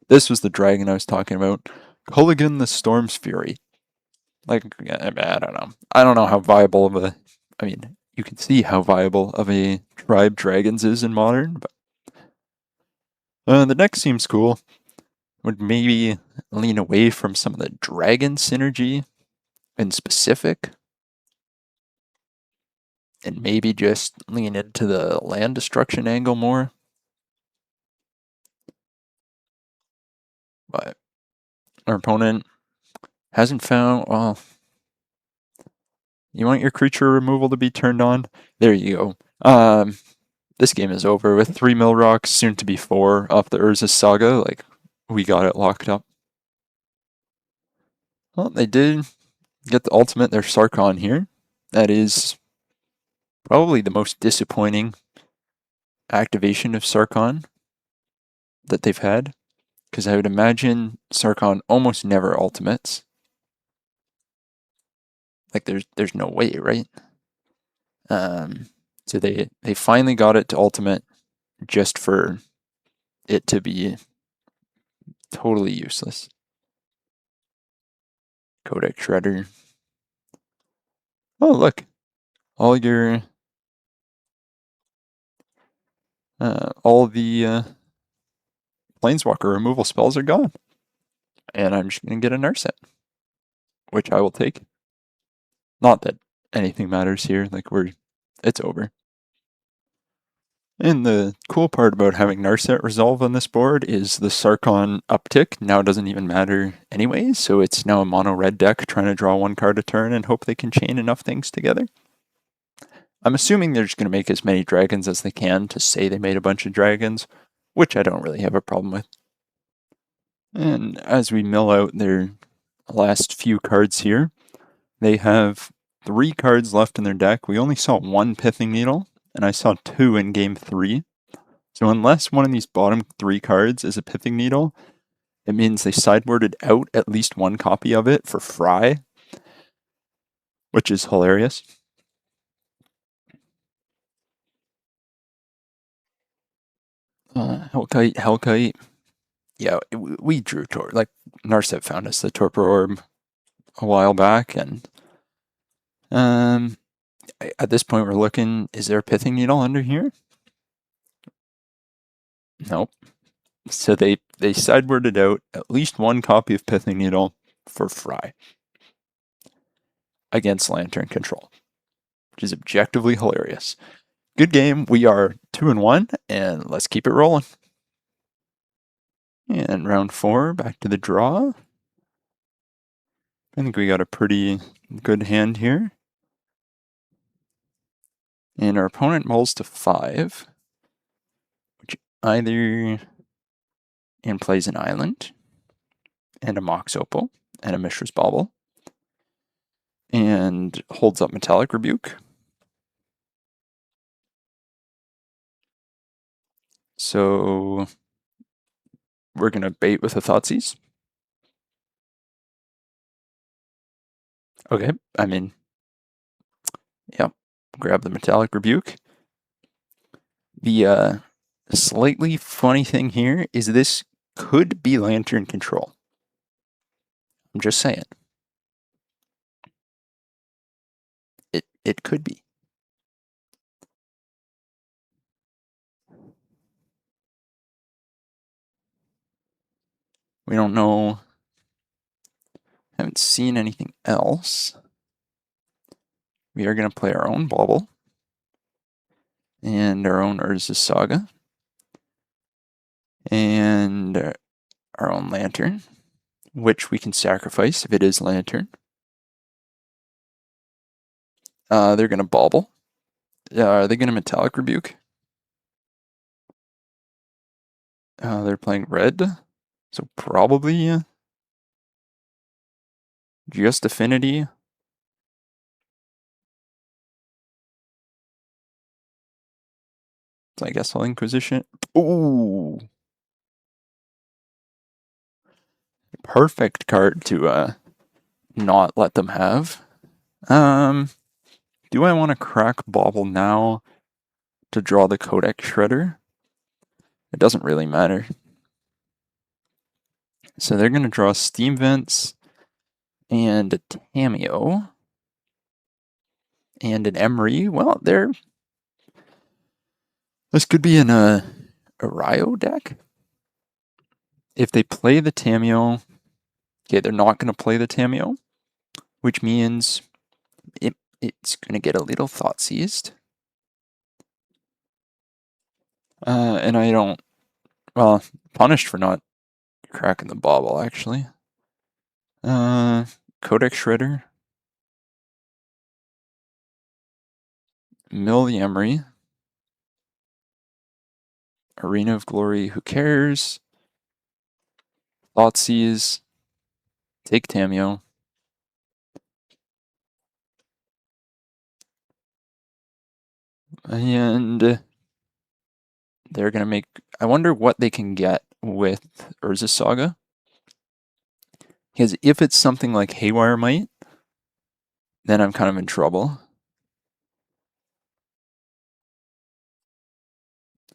This was the dragon I was talking about. Culligan the Storm's Fury. Like, I don't know. I don't know how viable of a... I mean, you can see how viable of a tribe Dragons is in Modern, but... the deck seems cool. Would maybe lean away from some of the Dragon synergy in specific. And maybe just lean into the land destruction angle more. But our opponent Hasn't found, well, you want your creature removal to be turned on? There you go. This game is over with 3 mill rocks, soon to be 4 off the Urza's Saga. Like, we got it locked up. Well, they did get the ultimate, their Sarkon here. That is probably the most disappointing activation of Sarkon that they've had. Because I would imagine Sarkon almost never ultimates. Like, there's no way, right? So they finally got it to ultimate just for it to be totally useless. Codex Shredder. Oh, look. All your... all the Planeswalker removal spells are gone. And I'm just going to get a Narset, which I will take. Not that anything matters here. Like, it's over. And the cool part about having Narset resolve on this board is the Sarkon uptick now doesn't even matter anyways, so it's now a mono red deck trying to draw 1 card a turn and hope they can chain enough things together. I'm assuming they're just going to make as many dragons as they can to say they made a bunch of dragons, which I don't really have a problem with. And as we mill out their last few cards here, they have 3 cards left in their deck. We only saw 1 Pithing Needle, and I saw 2 in game 3. So unless one of these bottom 3 cards is a Pithing Needle, it means they sideboarded out at least 1 copy of it for Fry, which is hilarious. Hellkite. Yeah, we drew like Narset found us the Torpor Orb a while back, and at this point we're looking, is there a Pithing Needle under here? Nope. So they sideboarded out at least 1 copy of Pithing Needle for Fry against Lantern Control, which is objectively hilarious. Good game. We are 2-1, and let's keep it rolling. And round 4, back to the draw. I think we got a pretty good hand here. And our opponent mulls to 5, which either and plays an island, and a Mox Opal, and a Mishra's Bauble, and holds up Metallic Rebuke. So we're going to bait with a Thoughtseize. Okay, I mean, yep, grab the Metallic Rebuke. The slightly funny thing here is this could be Lantern Control. I'm just saying. It could be. We don't know. Haven't seen anything else. We are going to play our own Bauble and our own Urza's Saga and our own Lantern, which we can sacrifice if it is Lantern. They're going to Bauble. Are they going to Metallic Rebuke? They're playing red, so probably just Affinity. So I guess I'll Inquisition. Ooh! Perfect card to not let them have. Do I want to crack Bauble now to draw the Codex Shredder? It doesn't really matter. So they're going to draw Steam Vents and a Tameo and an Emery. Well, this could be a Ryo deck. If they play the Tameo, okay, they're not going to play the Tameo, which means it's going to get a little Thoughtseized. And I don't, well, punished for not cracking the Bauble, actually. Codex Shredder, mill the Emery, Arena of Glory, who cares? Thoughtseize, take Tameo. And they're going to make... I wonder what they can get with Urza Saga. Because if it's something like Haywire Might, then I'm kind of in trouble.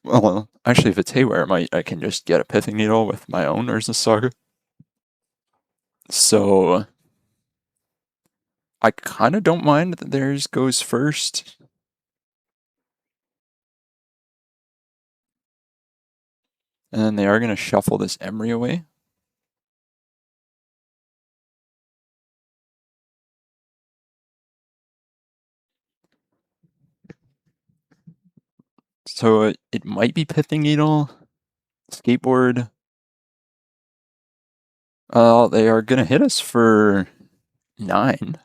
Well, actually, if it's Haywire Might, I can just get a Pithing Needle with my own Urza Saga. So I kind of don't mind that theirs goes first. And then they are going to shuffle this Emery away. So it might be Pithing Needle, Skateboard. They are going to hit us for 9.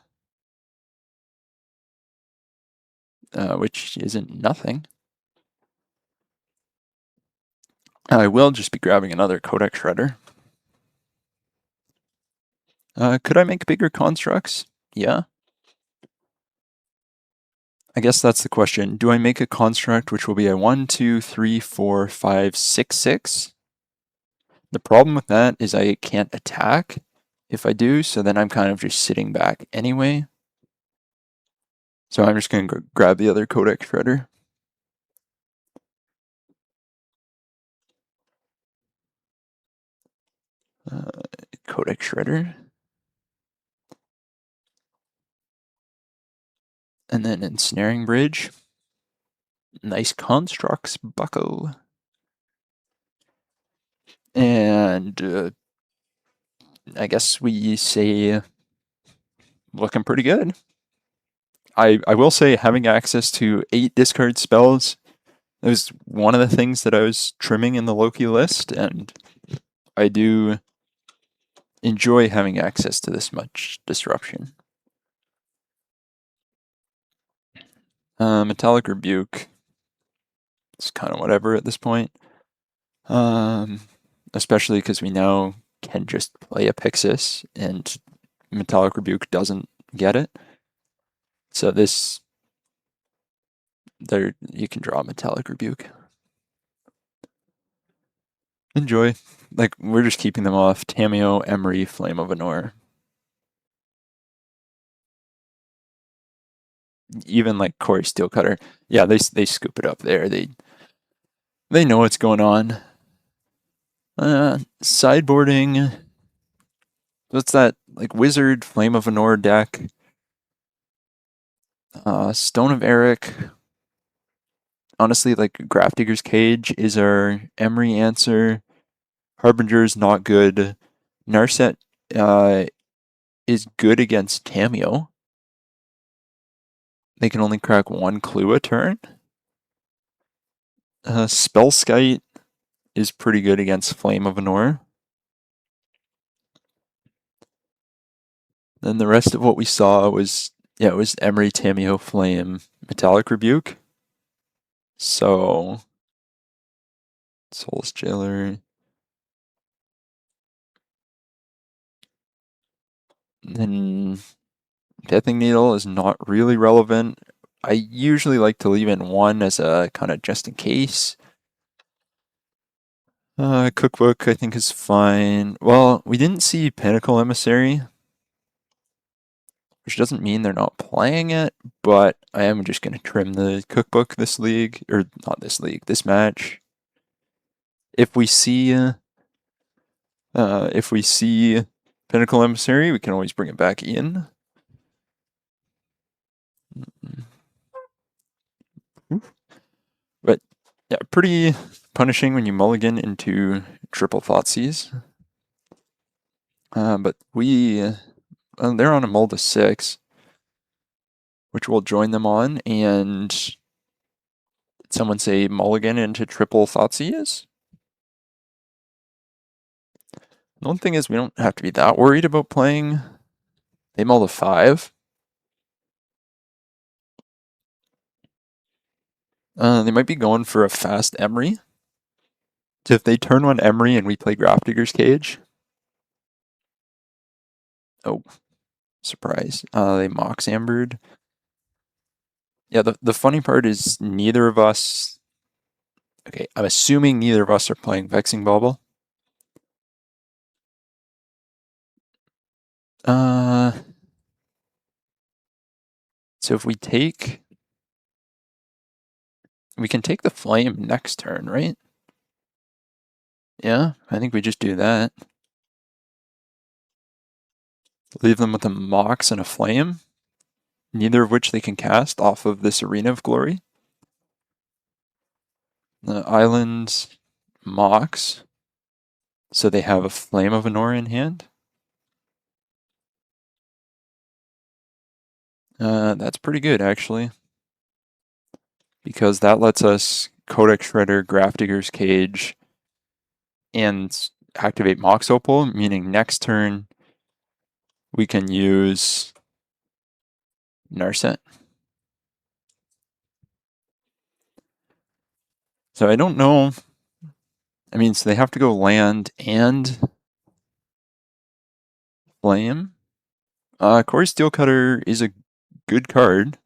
Which isn't nothing. I will just be grabbing another Codex Shredder. Could I make bigger constructs? Yeah. I guess that's the question. Do I make a construct which will be a 1, 2, 3, 4, 5, 6, 6? The problem with that is I can't attack if I do, so then I'm kind of just sitting back anyway. So I'm just going to grab the other Codex Shredder. Codex Shredder. And then Ensnaring Bridge. Nice constructs, bucko. And I guess we say looking pretty good. I will say having access to 8 discard spells, that was one of the things that I was trimming in the Loki list, and I do enjoy having access to this much disruption. Metallic Rebuke, it's kind of whatever at this point. Especially because we now can just play a Pixis, and Metallic Rebuke doesn't get it. So this, there, you can draw Metallic Rebuke. Enjoy. Like, we're just keeping them off. Tameo, Emery, Flame of Anor. Even like Corey Steelcutter. Yeah, they scoop it up there. They know what's going on. Sideboarding. What's that? Like Wizard, Flame of Anor deck. Stone of Eric. Honestly, like Grafdigger's Cage is our Emery answer. Harbinger's not good. Narset is good against Tameo. They can only crack 1 clue a turn. Spellskite is pretty good against Flame of Anor. Then the rest of what we saw was, yeah, it was Emery, Tameo, Flame, Metallic Rebuke. So, Soulless Jailer. Then Pithing Needle is not really relevant. I usually like to leave in 1 as a kind of just in case. Cookbook I think is fine. Well, we didn't see Pinnacle Emissary, which doesn't mean they're not playing it, but I am just going to trim the cookbook this league, or not this league, this match. If we see Pinnacle Emissary, we can always bring it back in. But yeah, pretty punishing when you mulligan into triple Thoughtseize. But they're on a mull to 6, which we'll join them on, and did someone say mulligan into triple Thoughtseize? The one thing is we don't have to be that worried about playing They mill the 5. They might be going for a fast Emery. So if they turn one Emery and we play Grafdigger's Cage. Oh, surprise. They Mox Ambered. Yeah, the funny part is neither of us. Okay, I'm assuming neither of us are playing Vexing Bauble. So if we take. We can take the Flame next turn, right? Yeah, I think we just do that. Leave them with a Mox and a Flame, neither of which they can cast off of this Arena of Glory. The islands Mox, so they have a Flame of Anora in hand. That's pretty good, actually, because that lets us Codex Shredder, Grafdigger's Cage, and activate Mox Opal, meaning next turn we can use Narset. So I don't know. I mean, so they have to go land and Flame. Corey Steelcutter is a good card.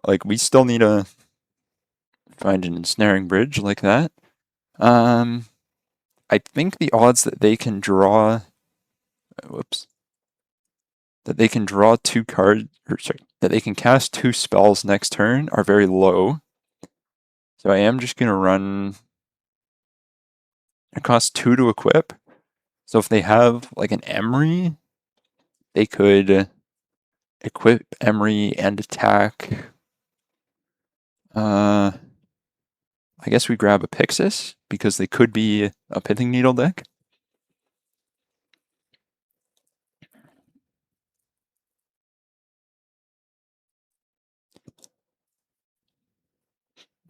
Like, we still need to find an ensnaring bridge like that. I think the odds that they can draw. Whoops. That they can draw 2 cards, or sorry, that they can cast 2 spells next turn are very low. So I am just going to run. It costs 2 to equip. So if they have like an Emery, they could equip Emery and attack. I guess we grab a Pixis because they could be a Pithing Needle deck.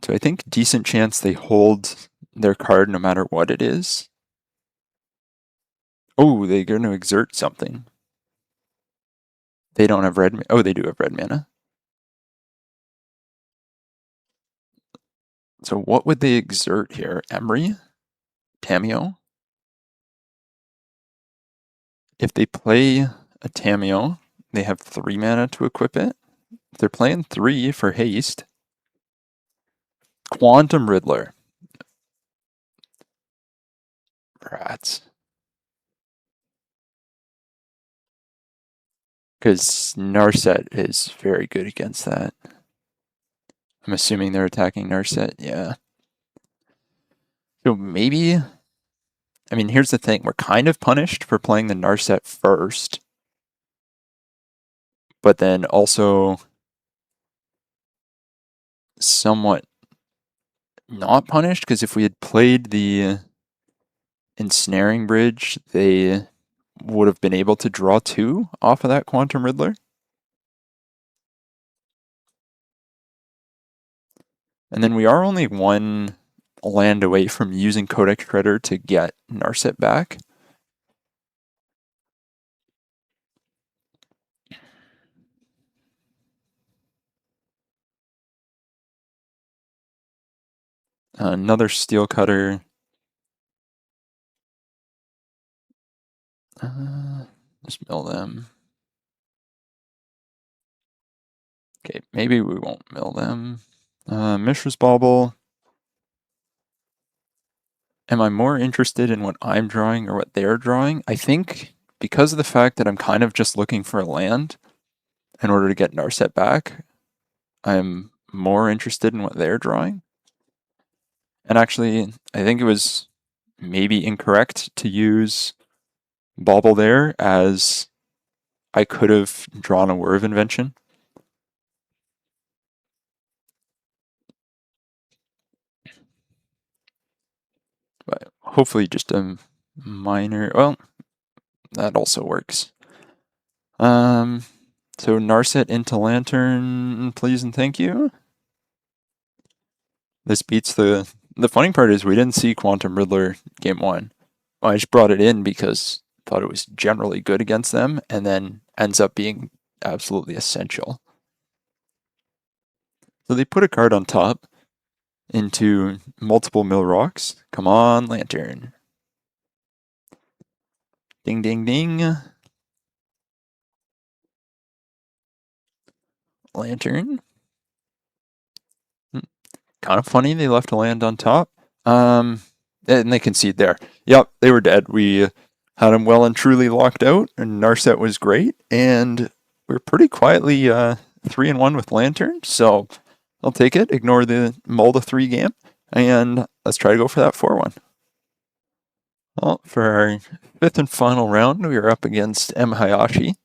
So I think decent chance they hold their card no matter what it is. Oh, they're going to exert something. They don't have red. Oh, they do have red mana. So what would they exert here? Emery? Tameo? If they play a Tameo, they have 3 mana to equip it. If they're playing 3 for haste. Quantum Riddler. Rats. Because Narset is very good against that. I'm assuming they're attacking Narset, yeah. So maybe, I mean, here's the thing. We're kind of punished for playing the Narset first. But then also somewhat not punished, because if we had played the Ensnaring Bridge, they would have been able to draw 2 off of that Quantum Riddler. And then we are only 1 land away from using Codex Shredder to get Narset back. Another Steelcutter. Just mill them. Okay, maybe we won't mill them. Mishra's Bauble. Am I more interested in what I'm drawing or what they're drawing? I think because of the fact that I'm kind of just looking for a land in order to get Narset back, I'm more interested in what they're drawing. And actually, I think it was maybe incorrect to use Bauble there, as I could have drawn a Whir of Invention. But hopefully just a minor, well, that also works. So Narset into Lantern, please and thank you. This beats the funny part is we didn't see Quantum Riddler game 1. Well, I just brought it in because thought it was generally good against them, and then ends up being absolutely essential. So they put a card on top into multiple mill rocks. Come on, Lantern. Ding, ding, ding. Lantern. Kind of funny they left a land on top. And they concede there. Yep, they were dead. We had them well and truly locked out, and Narset was great, and we're pretty quietly 3-1 with Lantern, so I'll take it. Ignore the Mulda 3 game, and let's try to go for that 4-1. Well, for our fifth and final round, we are up against M. Hayashi.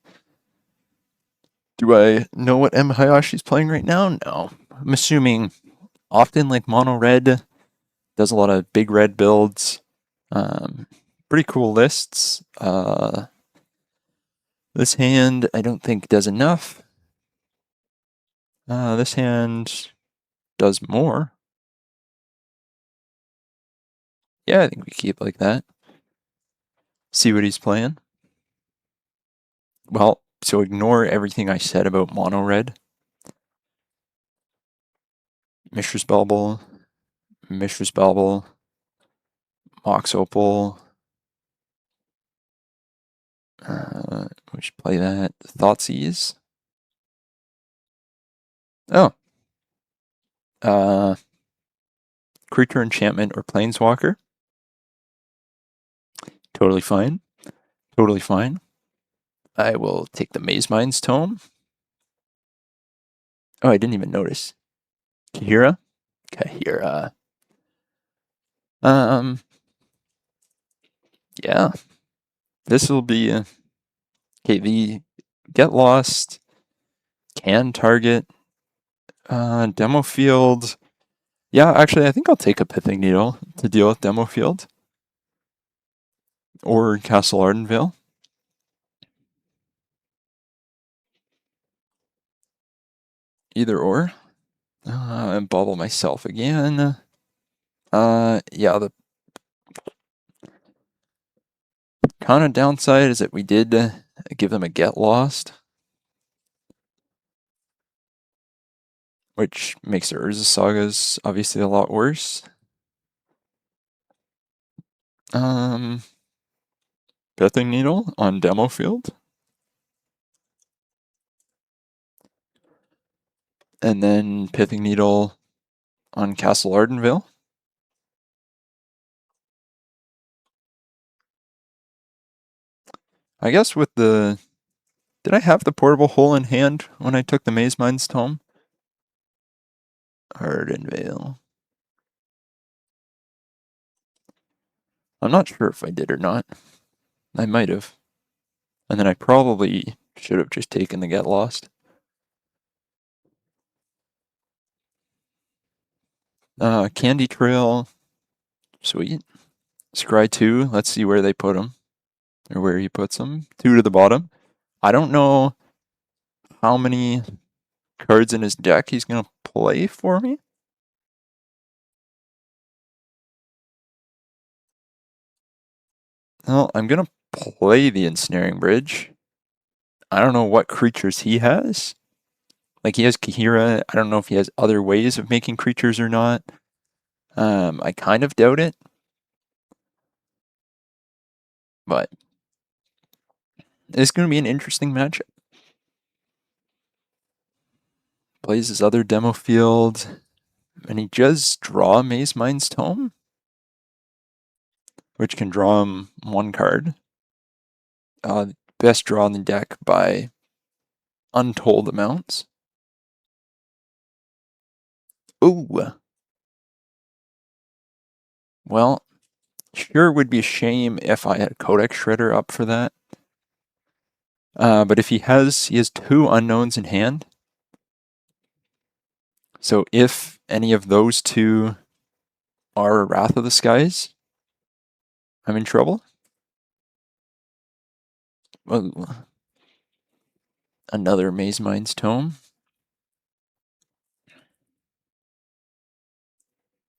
Do I know what M. Hayashi's playing right now? No. I'm assuming often like mono red, does a lot of big red builds. Pretty cool lists. This hand I don't think does enough. This hand does more. Yeah, I think we keep like that. See what he's playing. Well, so ignore everything I said about mono red. Mishra's Bauble, Mishra's Bauble, Mox Opal. We should play that. Thoughtseize. Oh. Creature Enchantment or Planeswalker. Totally fine. Totally fine. I will take the Maze Mind's Tome. Oh, I didn't even notice. Kahira? Kahira. Yeah. This will be okay, the Get Lost can target Demo Field. Yeah, actually I think I'll take a Pithing Needle to deal with Demo Field. Or Castle Ardenvale. Either or. And bubble myself again. Yeah, the kind of downside is that we did give them a Get Lost, which makes the Urza Sagas obviously a lot worse. Pithing Needle on Demo Field. And then Pithing Needle on Castle Ardenvale. I guess with the... Did I have the portable hole in hand when I took the Maze Mind's Tome? Ardenvale. I'm not sure if I did or not. I might have. And then I probably should have just taken the Get Lost. Candy Trail. Sweet. Scry 2. Let's see where they put him. Or where he puts them. 2 to the bottom. I don't know how many cards in his deck he's going to play for me. Well, I'm going to play the Ensnaring Bridge. I don't know what creatures he has. Like, he has Kahira. I don't know if he has other ways of making creatures or not. I kind of doubt it. But it's going to be an interesting matchup. Plays his other demo field. And he does draw Maze Mind's Tome, which can draw him 1 card. Best draw in the deck by untold amounts. Ooh. Well, sure would be a shame if I had a Codex Shredder up for that. But if he has 2 unknowns in hand. So if any of those 2 are Wrath of the Skies, I'm in trouble. Well, another Maze Mind's Tome.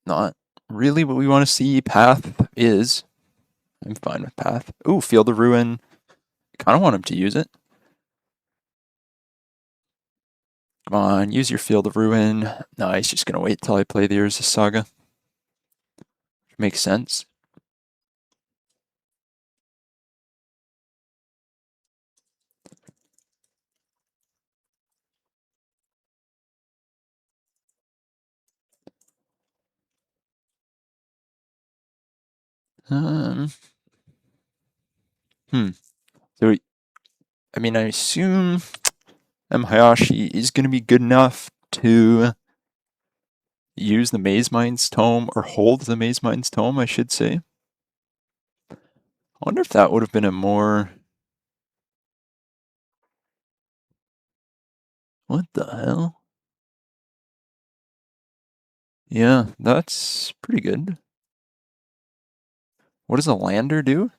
Not really what we want to see. Path is. I'm fine with Path. Ooh, Field of Ruin. Kind of want him to use it. Come on, use your Field of Ruin. No, he's just going to wait till I play the Urza Saga. Makes sense. Um, So, I mean, I assume Hayashi is going to be good enough to use the Maze Mind's Tome, or hold the Maze Mind's Tome, I should say. I wonder if that would have been a more... What the hell? Yeah, that's pretty good. What does a lander do?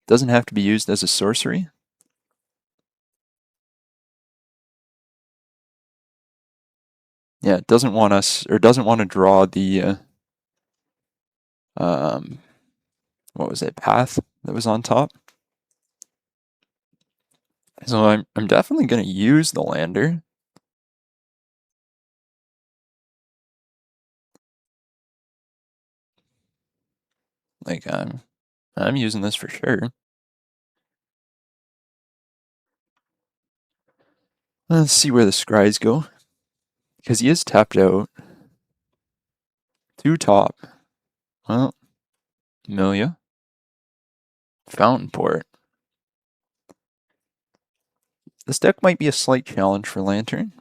Doesn't have to be used as a sorcery. Yeah, it doesn't want us, or doesn't want to draw the, what was it, path that was on top. So I'm definitely going to use the lander. Like, I'm using this for sure. Let's see where the scries go. Because he is tapped out. 2 top. Well, Amelia. Fountain Port. This deck might be a slight challenge for Lantern.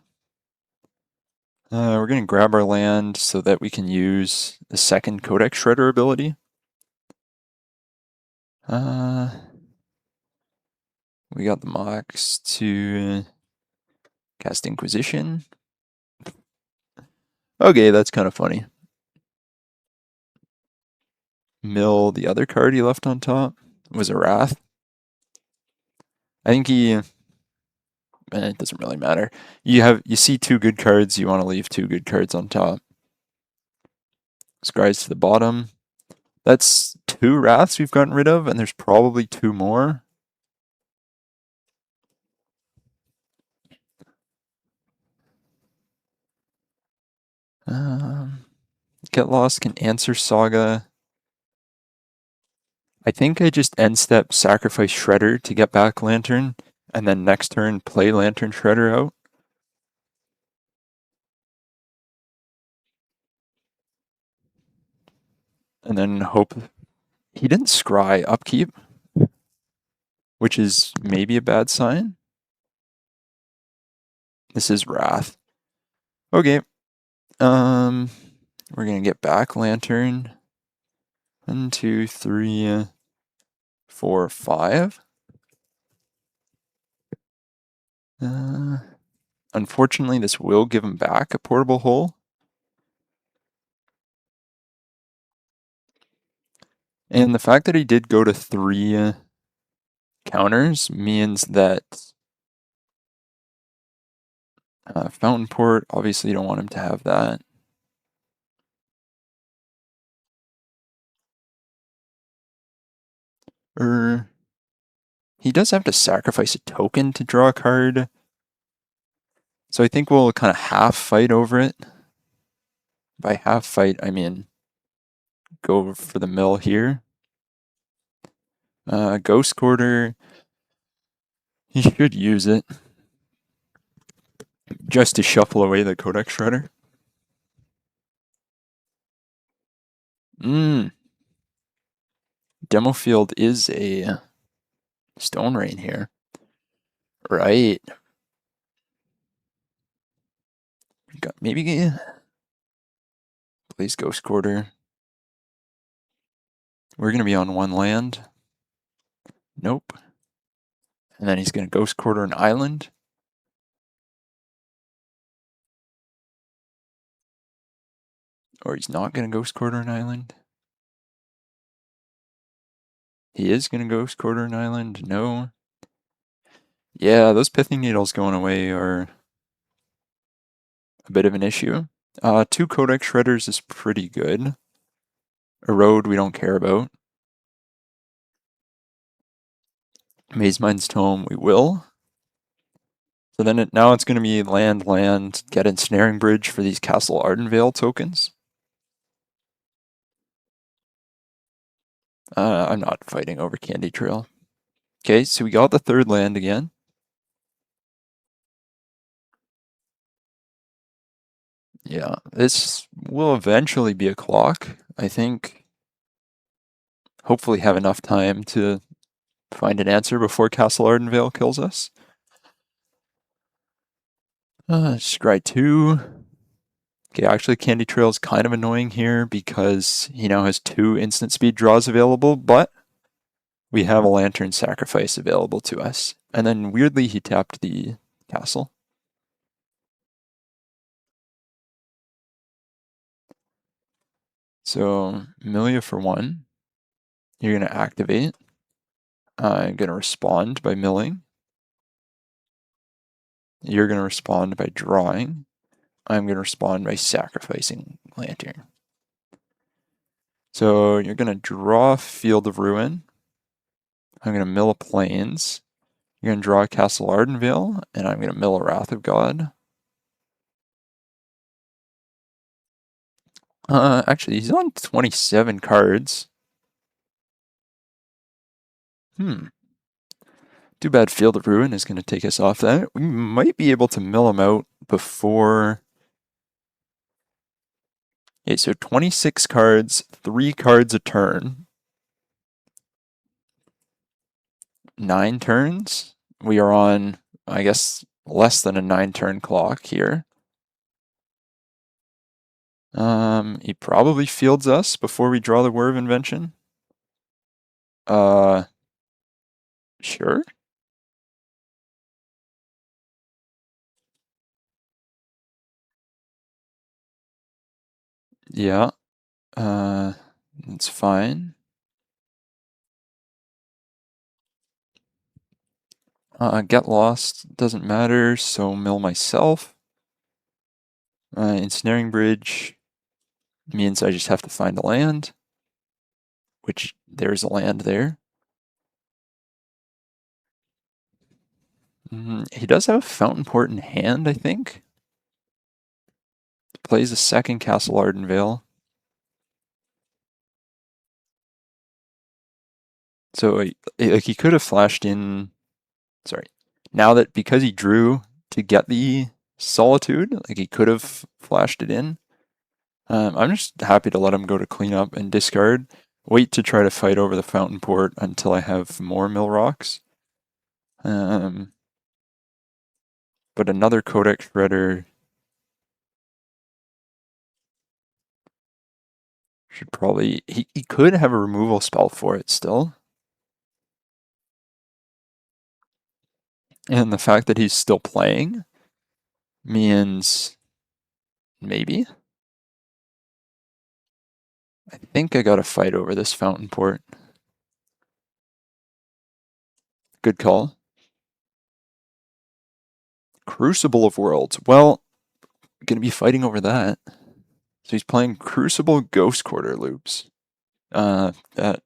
We're going to grab our land so that we can use the second Codex Shredder ability. We got the Mox to cast Inquisition. Okay, that's kind of funny. Mill, the other card he left on top, was a Wrath. I think he... it doesn't really matter. You see 2 good cards, you want to leave 2 good cards on top. Scries to the bottom. That's 2 Wraths we've gotten rid of, and there's probably 2 more. Get Lost can answer Saga. I think I just end step sacrifice Shredder to get back Lantern, and then next turn play Lantern Shredder out. And then hope... He didn't scry upkeep, which is maybe a bad sign. This is Wrath. Okay. We're gonna get back Lantern. 1, 2, 3, 4, 5. Unfortunately, this will give him back a portable hole. And the fact that he did go to 3 counters means that Fountain Port, obviously you don't want him to have that. He does have to sacrifice a token to draw a card. So I think we'll kind of half fight over it. By half fight, I mean go for the mill here. Ghost Quarter, he should use it just to shuffle away the Codex Shredder. Demo Field is a Stone Rain here. Right. Maybe plays Ghost Quarter. We're going to be on 1 land. Nope. And then he's going to Ghost Quarter an island. Or he's not going to Ghost Quarter an island. He is going to Ghost Quarter an island. No. Yeah, those Pithing Needles going away are a bit of an issue. 2 Codex Shredders is pretty good. Erode we don't care about. Maze Mind's Tome we will. So then now it's going to be land, get Ensnaring Bridge for these Castle Ardenvale tokens. I'm not fighting over Candy Trail. Okay, so we got the third land again. Yeah, this will eventually be a clock. I think hopefully have enough time to find an answer before Castle Ardenvale kills us. Scry 2. Okay, actually Candy Trail is kind of annoying here because he now has 2 instant speed draws available, but we have a Lantern Sacrifice available to us. And then weirdly he tapped the castle. So Milia for 1. You're going to activate. I'm going to respond by milling. You're going to respond by drawing. I'm going to respond by sacrificing Lantern. So you're going to draw Field of Ruin. I'm going to mill a Plains. You're going to draw Castle Ardenvale, and I'm going to mill a Wrath of God. Actually, he's on 27 cards. Too bad Field of Ruin is going to take us off that. We might be able to mill him out before. Okay, so 26 cards, 3 cards a turn. 9 turns. We are on, I guess, less than a 9-turn clock here. He probably fields us before we draw the Whir of Invention. Sure. Yeah. It's fine. Get lost doesn't matter, so mill myself. Ensnaring Bridge means I just have to find a land, which there's a land there. He does have a Fountain Port in hand, I think. Plays a second Castle Ardenvale. So like he could have flashed in. Sorry. Now that because he drew to get the Solitude, like he could have flashed it in. I'm just happy to let him go to cleanup and discard. Wait to try to fight over the Fountain Port until I have more mill rocks. But another Codex Shredder should probably. He could have a removal spell for it still. And the fact that he's still playing means maybe. I think I gotta fight over this Fountain Port. Good call. Crucible of Worlds. Well, gonna be fighting over that. So he's playing Crucible Ghost Quarter loops. That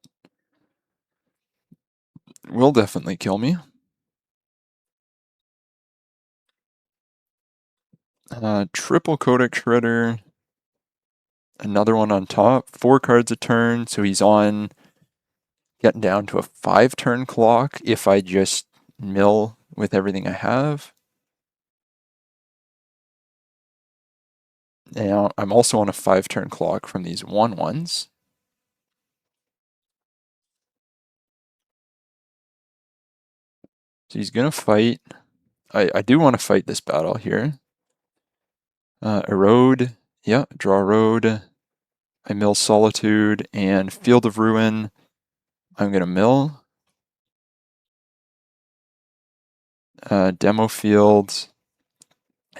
will definitely kill me. Triple Codex Shredder. Another one on top. 4 cards a turn, so he's on getting down to a 5-turn clock if I just mill with everything I have. Now, I'm also on a 5-turn clock from these 1/1s. So he's going to fight. I do want to fight this battle here. Erode. Yeah, draw Erode. I mill Solitude and Field of Ruin. I'm going to mill. Demo Field.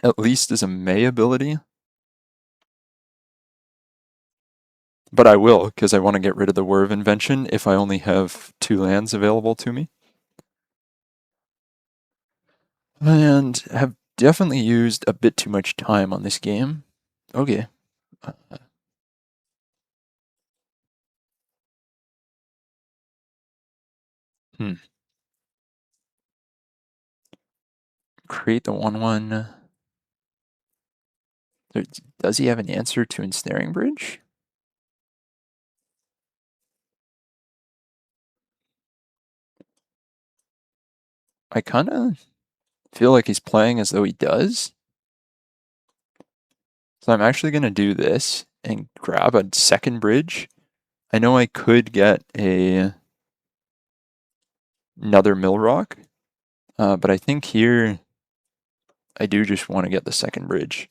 At least is a May ability. But I will, because I want to get rid of the Whir of Invention if I only have 2 lands available to me. And have definitely used a bit too much time on this game. Okay. Create the 1/1. Does he have an answer to Ensnaring Bridge? I kind of feel like he's playing as though he does. So I'm actually going to do this and grab a second bridge. I know I could get another mill rock, but I think here I do just want to get the second bridge.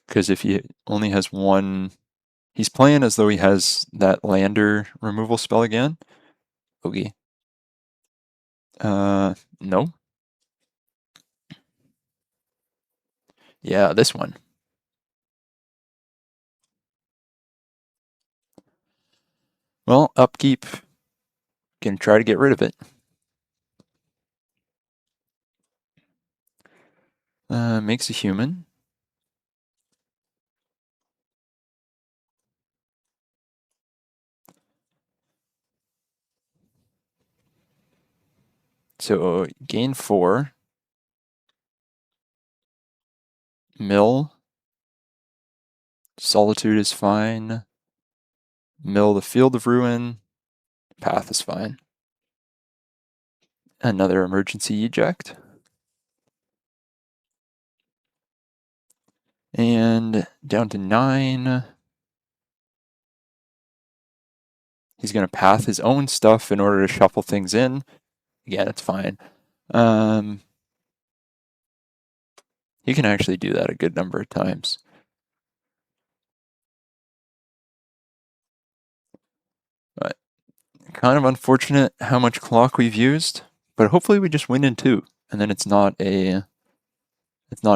Because if he only has one, he's playing as though he has that lander removal spell again. Okay. No. Yeah, this one. Well, upkeep. Can try to get rid of it. Makes a human. So gain 4. Mill. Solitude is fine. Mill the Field of Ruin. Path is fine. Another emergency eject. And down to 9. He's going to path his own stuff in order to shuffle things in. Again, it's fine. He can actually do that a good number of times. But kind of unfortunate how much clock we've used. But hopefully we just win in 2. And then it's not an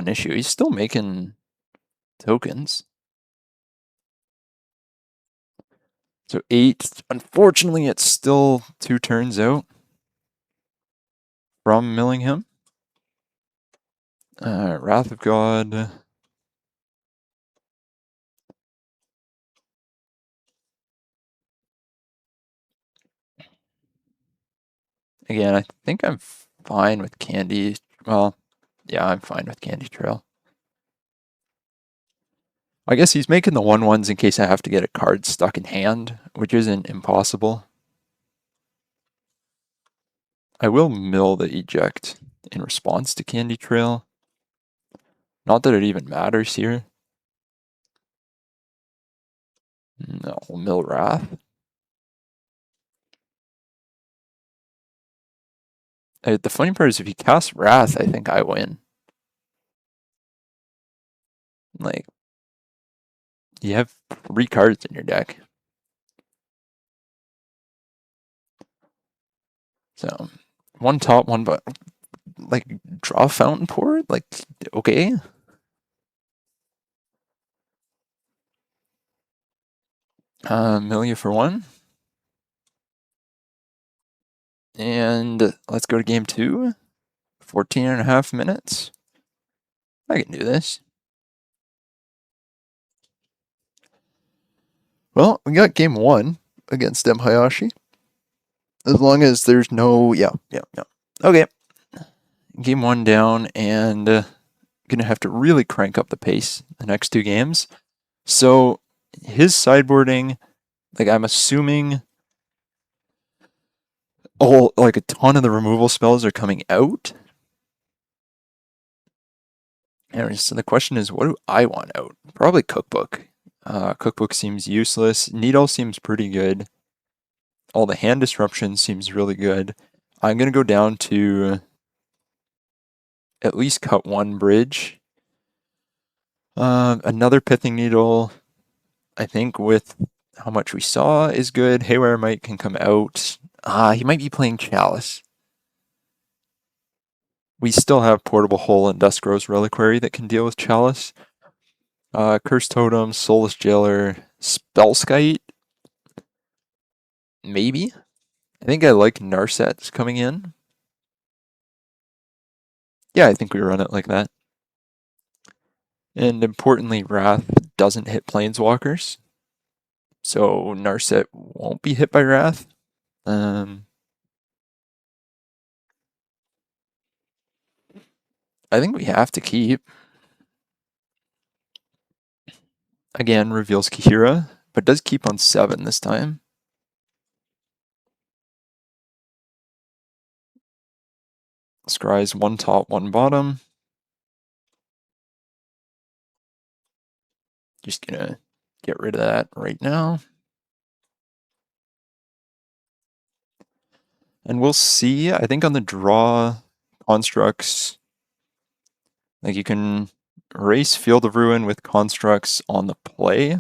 issue. He's still making tokens. So 8. Unfortunately, it's still 2 turns out from milling him. Wrath of God. Again, I think I'm fine with Candy. Well, yeah, I'm fine with Candy Trail. I guess he's making the 1/1s in case I have to get a card stuck in hand, which isn't impossible. I will mill the eject in response to Candy Trail. Not that it even matters here. No, mill Wrath. The funny part is if you cast Wrath, I think I win. Like, you have 3 cards in your deck. So, one top, one bottom. Like, draw Fountain Port? Like, okay. Mill you for 1. And let's go to game 2. 14.5 minutes. I can do this. Well, we got game 1 against M. Hayashi. As long as there's no... Yeah. Okay. Game 1 down, and gonna have to really crank up the pace the next 2 games. So, his sideboarding, like, I'm assuming like a ton of the removal spells are coming out. And so the question is, what do I want out? Probably Cookbook. Cookbook seems useless. Needle seems pretty good. All the hand disruption seems really good. I'm going to go down to at least cut 1 bridge. Another Pithing Needle, I think with how much we saw, is good. Haywire Mite can come out. He might be playing Chalice. We still have Portable Hole and Duskro's Reliquary that can deal with Chalice. Cursed Totem, Soulless Jailer, Spellskite. Maybe. I think I like Narset's coming in. Yeah, I think we run it like that. And importantly, Wrath doesn't hit Planeswalkers. So Narset won't be hit by Wrath. I think we have to keep. Again, reveals Kihira, but does keep on 7 this time. Scry's 1 top, 1 bottom. Just gonna get rid of that right now. And we'll see, I think on the draw constructs, like you can race Field of Ruin with constructs on the play,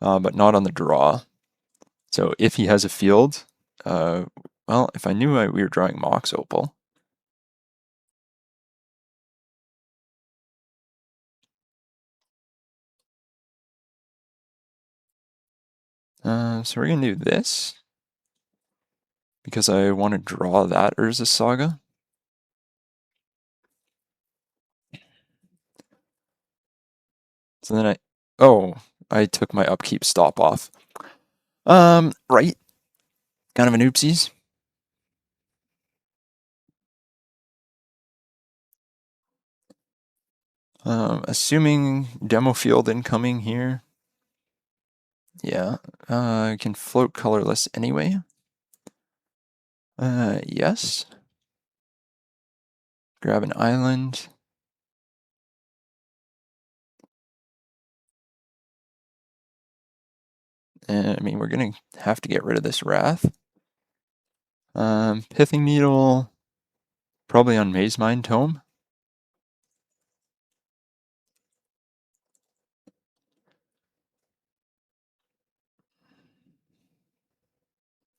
but not on the draw. So if he has a field, well, if I knew we were drawing Mox Opal. So we're gonna do this because I want to draw that Urza Saga. So then I took my upkeep stop off. Right. Kind of an oopsies. Assuming demo field incoming here. Yeah. I can float colorless anyway. Yes. Grab an island. And I mean, we're gonna have to get rid of this Wrath. Pithing Needle, probably on Maze Mind Tome.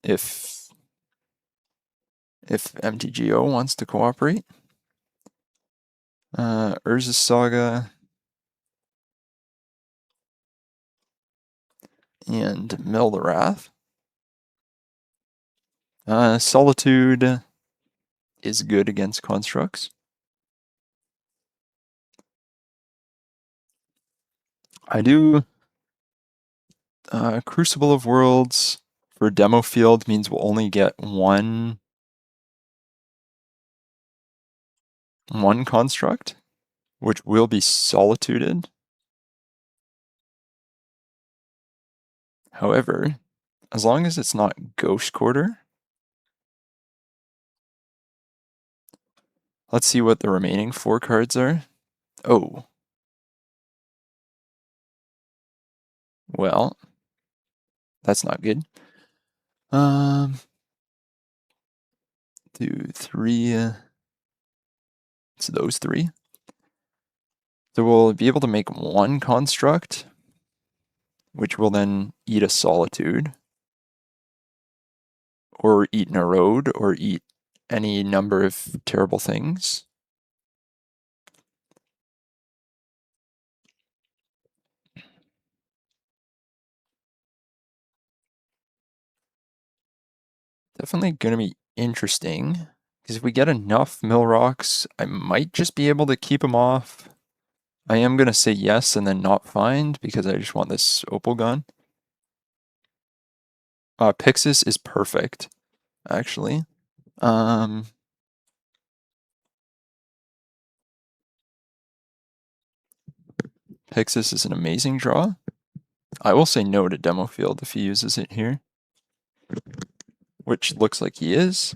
If MTGO wants to cooperate. Urza Saga. And Mill the Wrath. Solitude is good against constructs. I do Crucible of Worlds for demo field means we'll only get one construct, which will be solituded. However, as long as it's not Ghost Quarter, let's see what the remaining 4 cards are. Oh. Well, that's not good. 2, 3. It's those 3. So we'll be able to make 1 construct, which will then eat a solitude, or eat an erode, or eat any number of terrible things. Definitely going to be interesting, because if we get enough mill rocks, I might just be able to keep them off. I am going to say yes and then not find, because I just want this opal gun. Pixis is perfect, actually. Pixis is an amazing draw. I will say no to demo field if he uses it here, which looks like he is.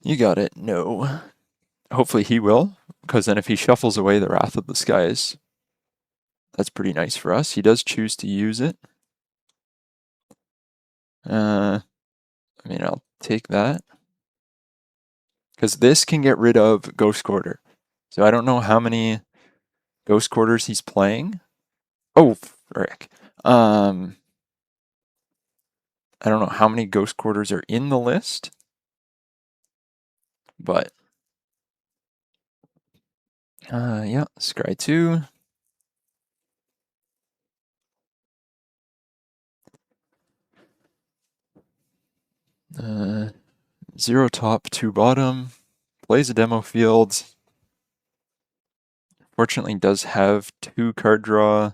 You got it. No. Hopefully he will, because then if he shuffles away the Wrath of the Skies, that's pretty nice for us. He does choose to use it. I mean, I'll take that. Because this can get rid of Ghost Quarter. So I don't know how many Ghost Quarters he's playing. Oh, frick. I don't know how many Ghost Quarters are in the list. But, yeah, Scry 2. Uh, 0 top, 2 bottom. Plays a demo field. Fortunately, does have 2 card draw.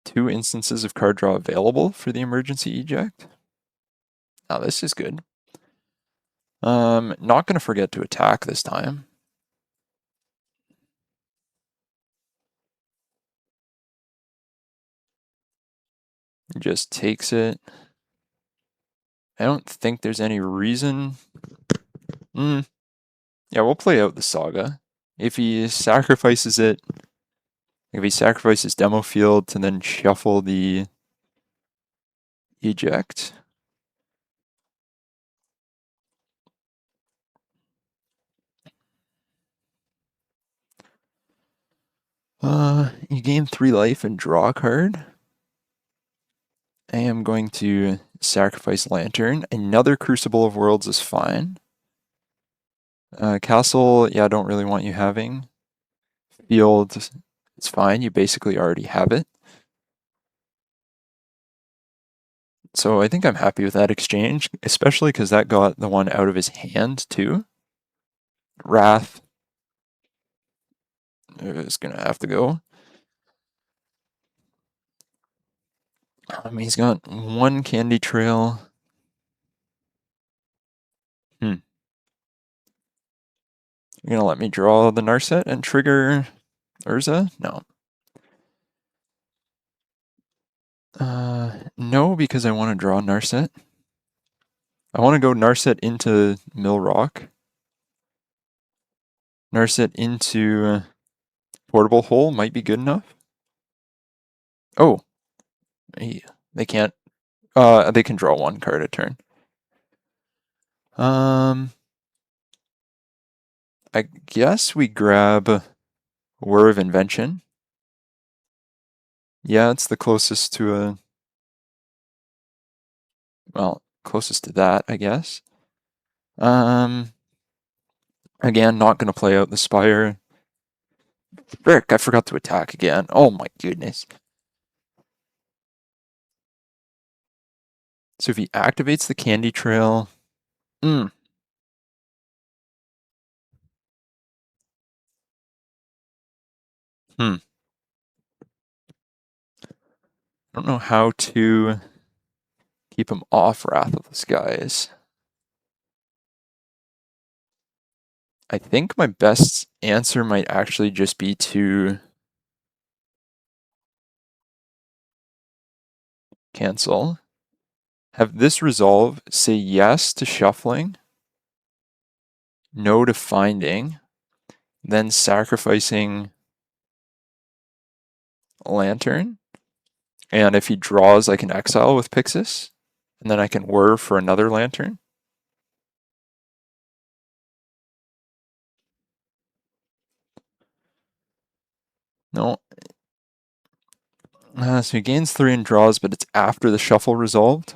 2 instances of card draw available for the emergency eject. Now this is good. Not gonna forget to attack this time. Just takes it. I don't think there's any reason. Yeah, we'll play out the Saga. If he sacrifices it, if he sacrifices Demo Field to then shuffle the Eject. You gain 3 life and draw a card. I am going to sacrifice Lantern. Another Crucible of Worlds is fine. Castle, yeah, I don't really want you having. Field, it's fine. You basically already have it. So I think I'm happy with that exchange, especially because that got the one out of his hand too. Wrath is going to have to go. He's got 1 Candy Trail. You're going to let me draw the Narset and trigger Urza? No. No, because I want to draw Narset. I want to go Narset into Millrock. Narset into Portable Hole might be good enough. Oh, they can't. They can draw 1 card a turn. I guess we grab Whir of Invention. Yeah, it's the closest to a. Well, closest to that, I guess. Again, not going to play out the Spire. Frick, I forgot to attack again. Oh my goodness. So if he activates the Candy Trail. Hmm. I don't know how to keep him off Wrath of the Skies. I think my best answer might actually just be to cancel. Have this resolve, say yes to shuffling, no to finding, then sacrificing Lantern. And if he draws, I can exile with Pixis, and then I can whir for another Lantern. No. So he gains 3 and draws, but it's after the shuffle resolved.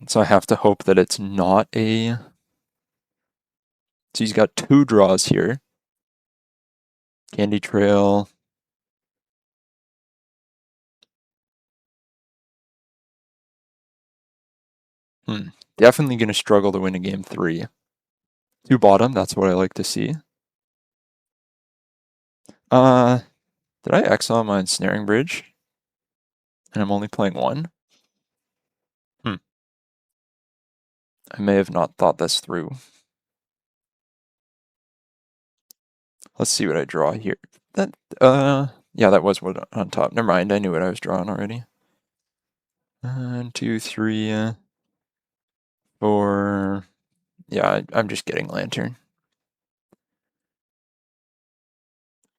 So I have to hope that it's not a. So he's got 2 draws here. Candy Trail. Definitely going to struggle to win a game 3. 2 bottom, that's what I like to see. Did I exile my Ensnaring Bridge? And I'm only playing 1? I may have not thought this through. Let's see what I draw here. Yeah, that was what on top. Never mind, I knew what I was drawing already. 1, 2, 3, 4. Yeah, I'm just getting Lantern.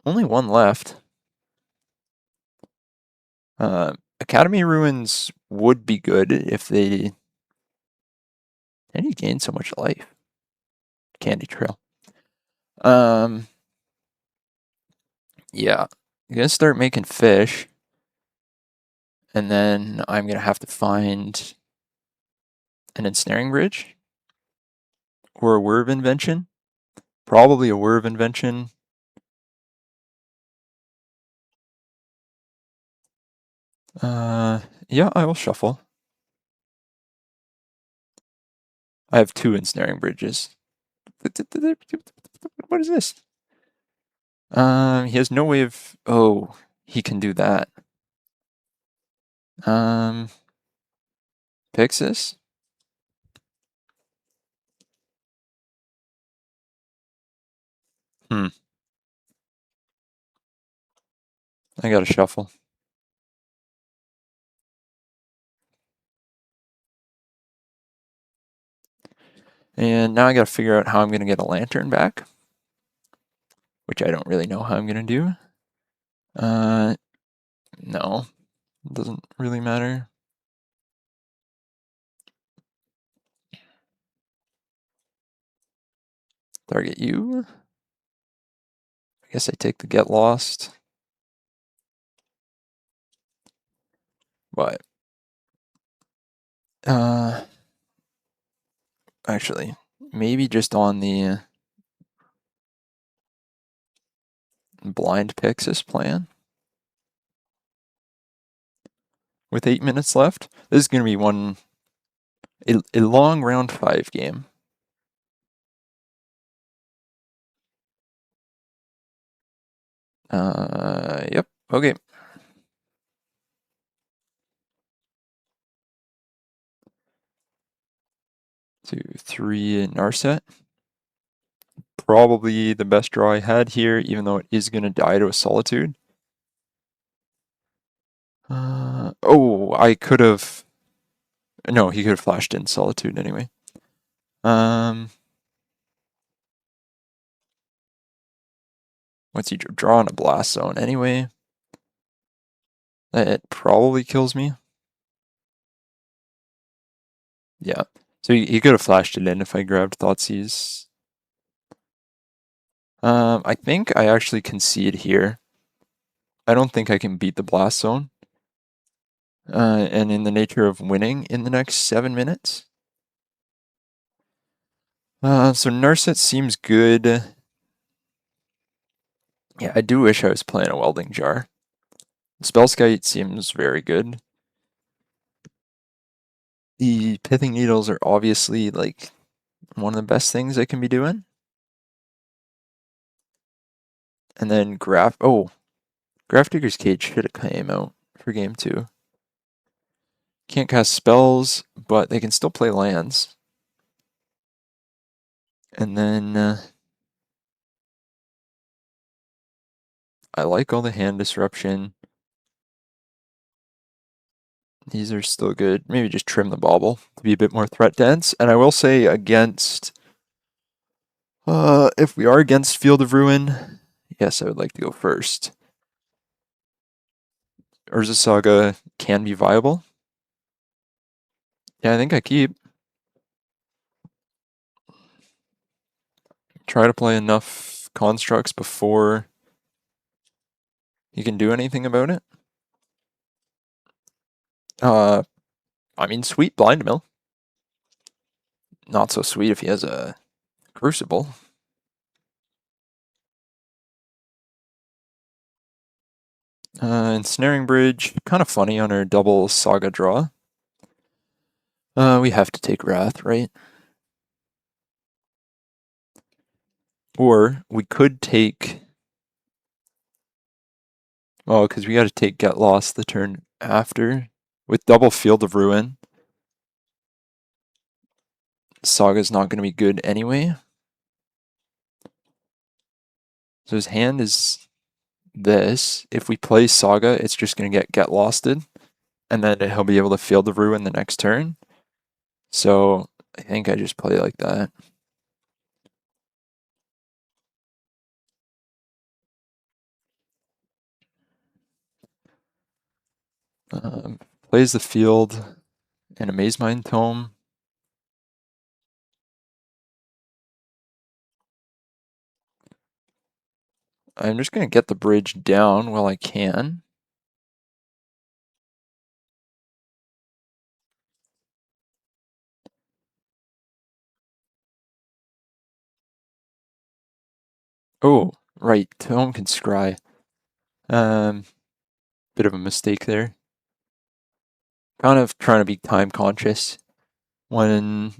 Only 1 left. Academy Ruins would be good if they. And you gain so much life. Candy Trail. Yeah. I'm gonna start making fish. And then I'm gonna have to find an Ensnaring Bridge. Or a Whir of Invention. Probably a Whir of Invention. Yeah, I will shuffle. I have 2 Ensnaring Bridges. What is this? He has no way of. Oh, he can do that. Pixis. Hmm. I gotta shuffle. And now I gotta figure out how I'm gonna get a lantern back, which I don't really know how I'm gonna do. No, it doesn't really matter. Target you. I guess I take the get lost. But actually, maybe just on the blind Pixis plan. With 8 minutes left, this is going to be a long round 5 game. Yep. Okay. 2, 3 Narset. Probably the best draw I had here, even though it is going to die to a Solitude. Oh, I could have. No, he could have flashed in Solitude anyway. What's he draw on a Blast Zone anyway? That probably kills me. Yeah. So he could have flashed it in if I grabbed Thoughtseize. I think I actually concede here. I don't think I can beat the Blast Zone. And in the nature of winning in the next 7 minutes. So Narset seems good. Yeah, I do wish I was playing a Welding Jar. Spellskite seems very good. The Pithing Needles are obviously like one of the best things I can be doing. And then Grafdigger's Cage should have came out for game 2. Can't cast spells, but they can still play lands. And then I like all the hand disruption. These are still good. Maybe just trim the bauble to be a bit more threat dense. And I will say against, if we are against Field of Ruin, yes, I would like to go first. Urza Saga can be viable. Yeah, I think I keep. Try to play enough constructs before you can do anything about it. I mean, sweet Blind Mill. Not so sweet if he has a Crucible. Ensnaring Bridge, kind of funny on our double Saga draw. We have to take Wrath, right? Or we could take... Oh, because we got to take Get Lost the turn after. With double Field of Ruin, Saga's not going to be good anyway. So his hand is this. If we play Saga, it's just going to get Losted. And then he'll be able to Field of Ruin the next turn. So I think I just play like that. Plays the field and a Maze Mind Tome. I'm just going to get the bridge down while I can. Oh, right. Tome can scry. Bit of a mistake there. Kind of trying to be time conscious when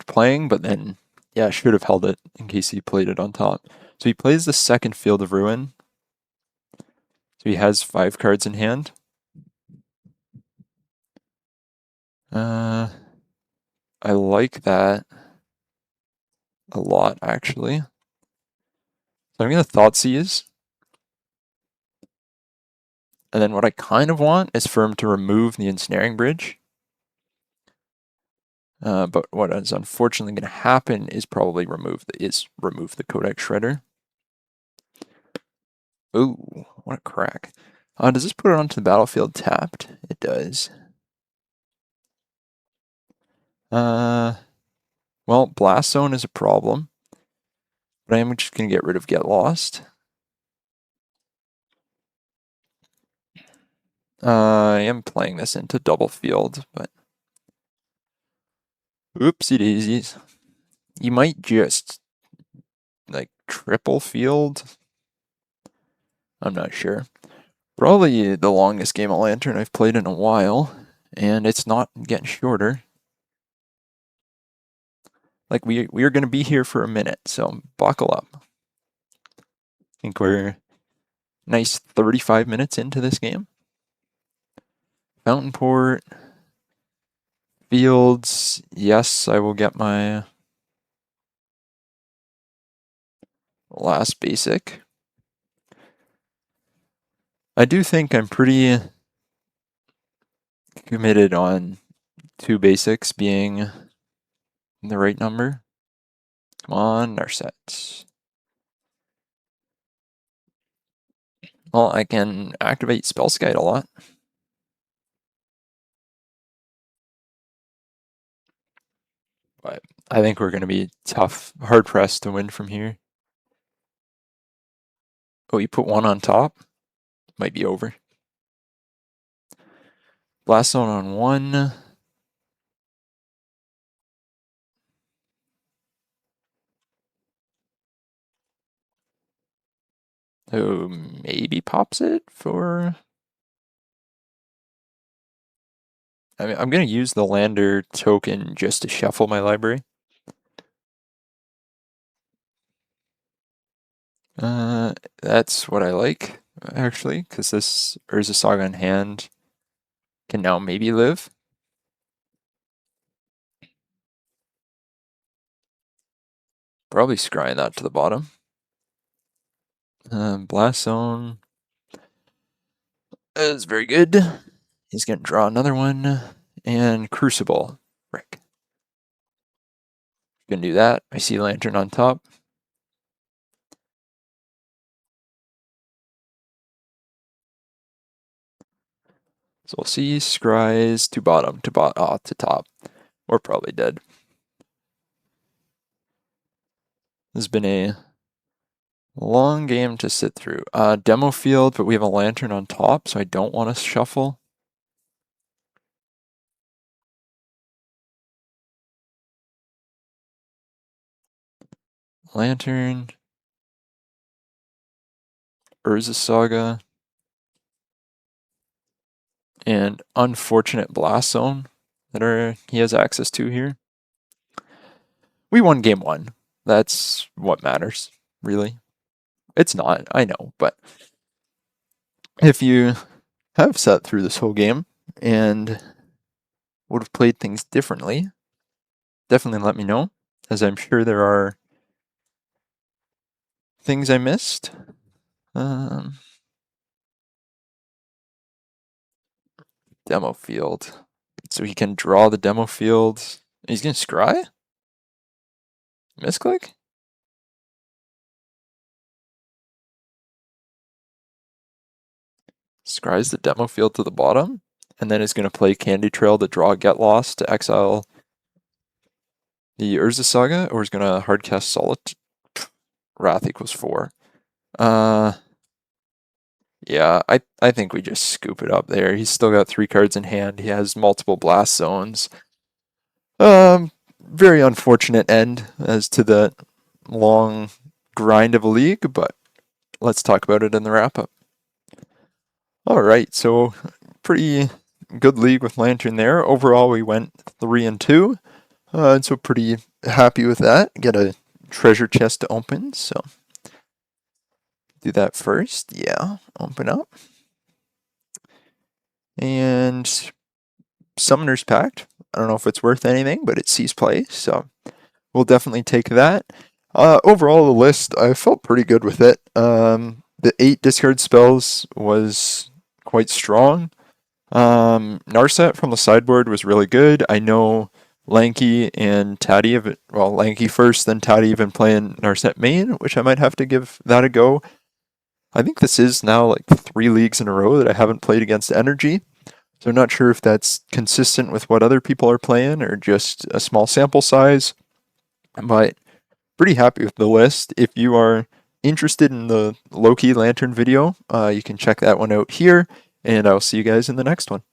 playing, but then, yeah, should have held it in case he played it on top. So he plays the second Field of Ruin. So he has 5 cards in hand. I like that a lot, actually. So I'm going to Thoughtseize. And then what I kind of want is for him to remove the Ensnaring Bridge. But what is unfortunately going to happen is probably remove the Codex Shredder. Ooh, what a crack. Does this put it onto the battlefield tapped? It does. Well, Blast Zone is a problem. But I am just going to get rid of Get Lost. I am playing this into double field, but oopsie daisies. You might just like triple field. I'm not sure. Probably the longest game of Lantern I've played in a while, and it's not getting shorter. Like we are going to be here for a minute, so buckle up. I think we're nice 35 minutes into this game. Fountain Port, Fields. Yes, I will get my last basic. I do think I'm pretty committed on 2 basics being the right number. Come on, Narset. Well, I can activate Spellskite a lot. But I think we're going to be tough, hard-pressed to win from here. Oh, you put 1 on top? Might be over. Blast Zone on 1. Oh, maybe pops it for... I mean, I'm going to use the Lander token just to shuffle my library. That's what I like, actually, because this Urza Saga in hand can now maybe live. Probably scrying that to the bottom. Blast Zone is very good. He's going to draw another one. And Crucible. Frick. Gonna do that. I see Lantern on top. So we'll see Scries to bottom, to top. We're probably dead. This has been a long game to sit through. Demo field, but we have a Lantern on top, so I don't want to shuffle. Lantern. Urza Saga. And unfortunate Blast Zone that he has access to here. We won game 1. That's what matters, really. It's not, I know, but if you have sat through this whole game and would have played things differently, definitely let me know, as I'm sure there are things I missed. Demo field. So he can draw the demo field. He's going to scry? Misclick? Scries the demo field to the bottom, and then is going to play Candy Trail to draw Get Lost to exile the Urza Saga, or is going to hardcast Solid. Wrath equals 4. Yeah, I think we just scoop it up there. He's still got 3 cards in hand. He has multiple Blast Zones. Very unfortunate end as to the long grind of a league, but let's talk about it in the wrap-up. All right, so pretty good league with Lantern there. Overall, we went 3-2, and so pretty happy with that. Get a treasure chest to open, so do that first. Yeah, open up. And Summoner's Pact. I don't know if it's worth anything, but it sees play, so we'll definitely take that. Overall, the list, I felt pretty good with it. The 8 discard spells was quite strong. Narset from the sideboard was really good. I know Lanky and Taddy well, Lanky first, then Taddy have been playing Narset main, which I might have to give that a go. I think this is now like 3 leagues in a row that I haven't played against Energy. So I'm not sure if that's consistent with what other people are playing or just a small sample size. But pretty happy with the list. If you are interested in the Loki Lantern video, you can check that one out here. And I'll see you guys in the next one.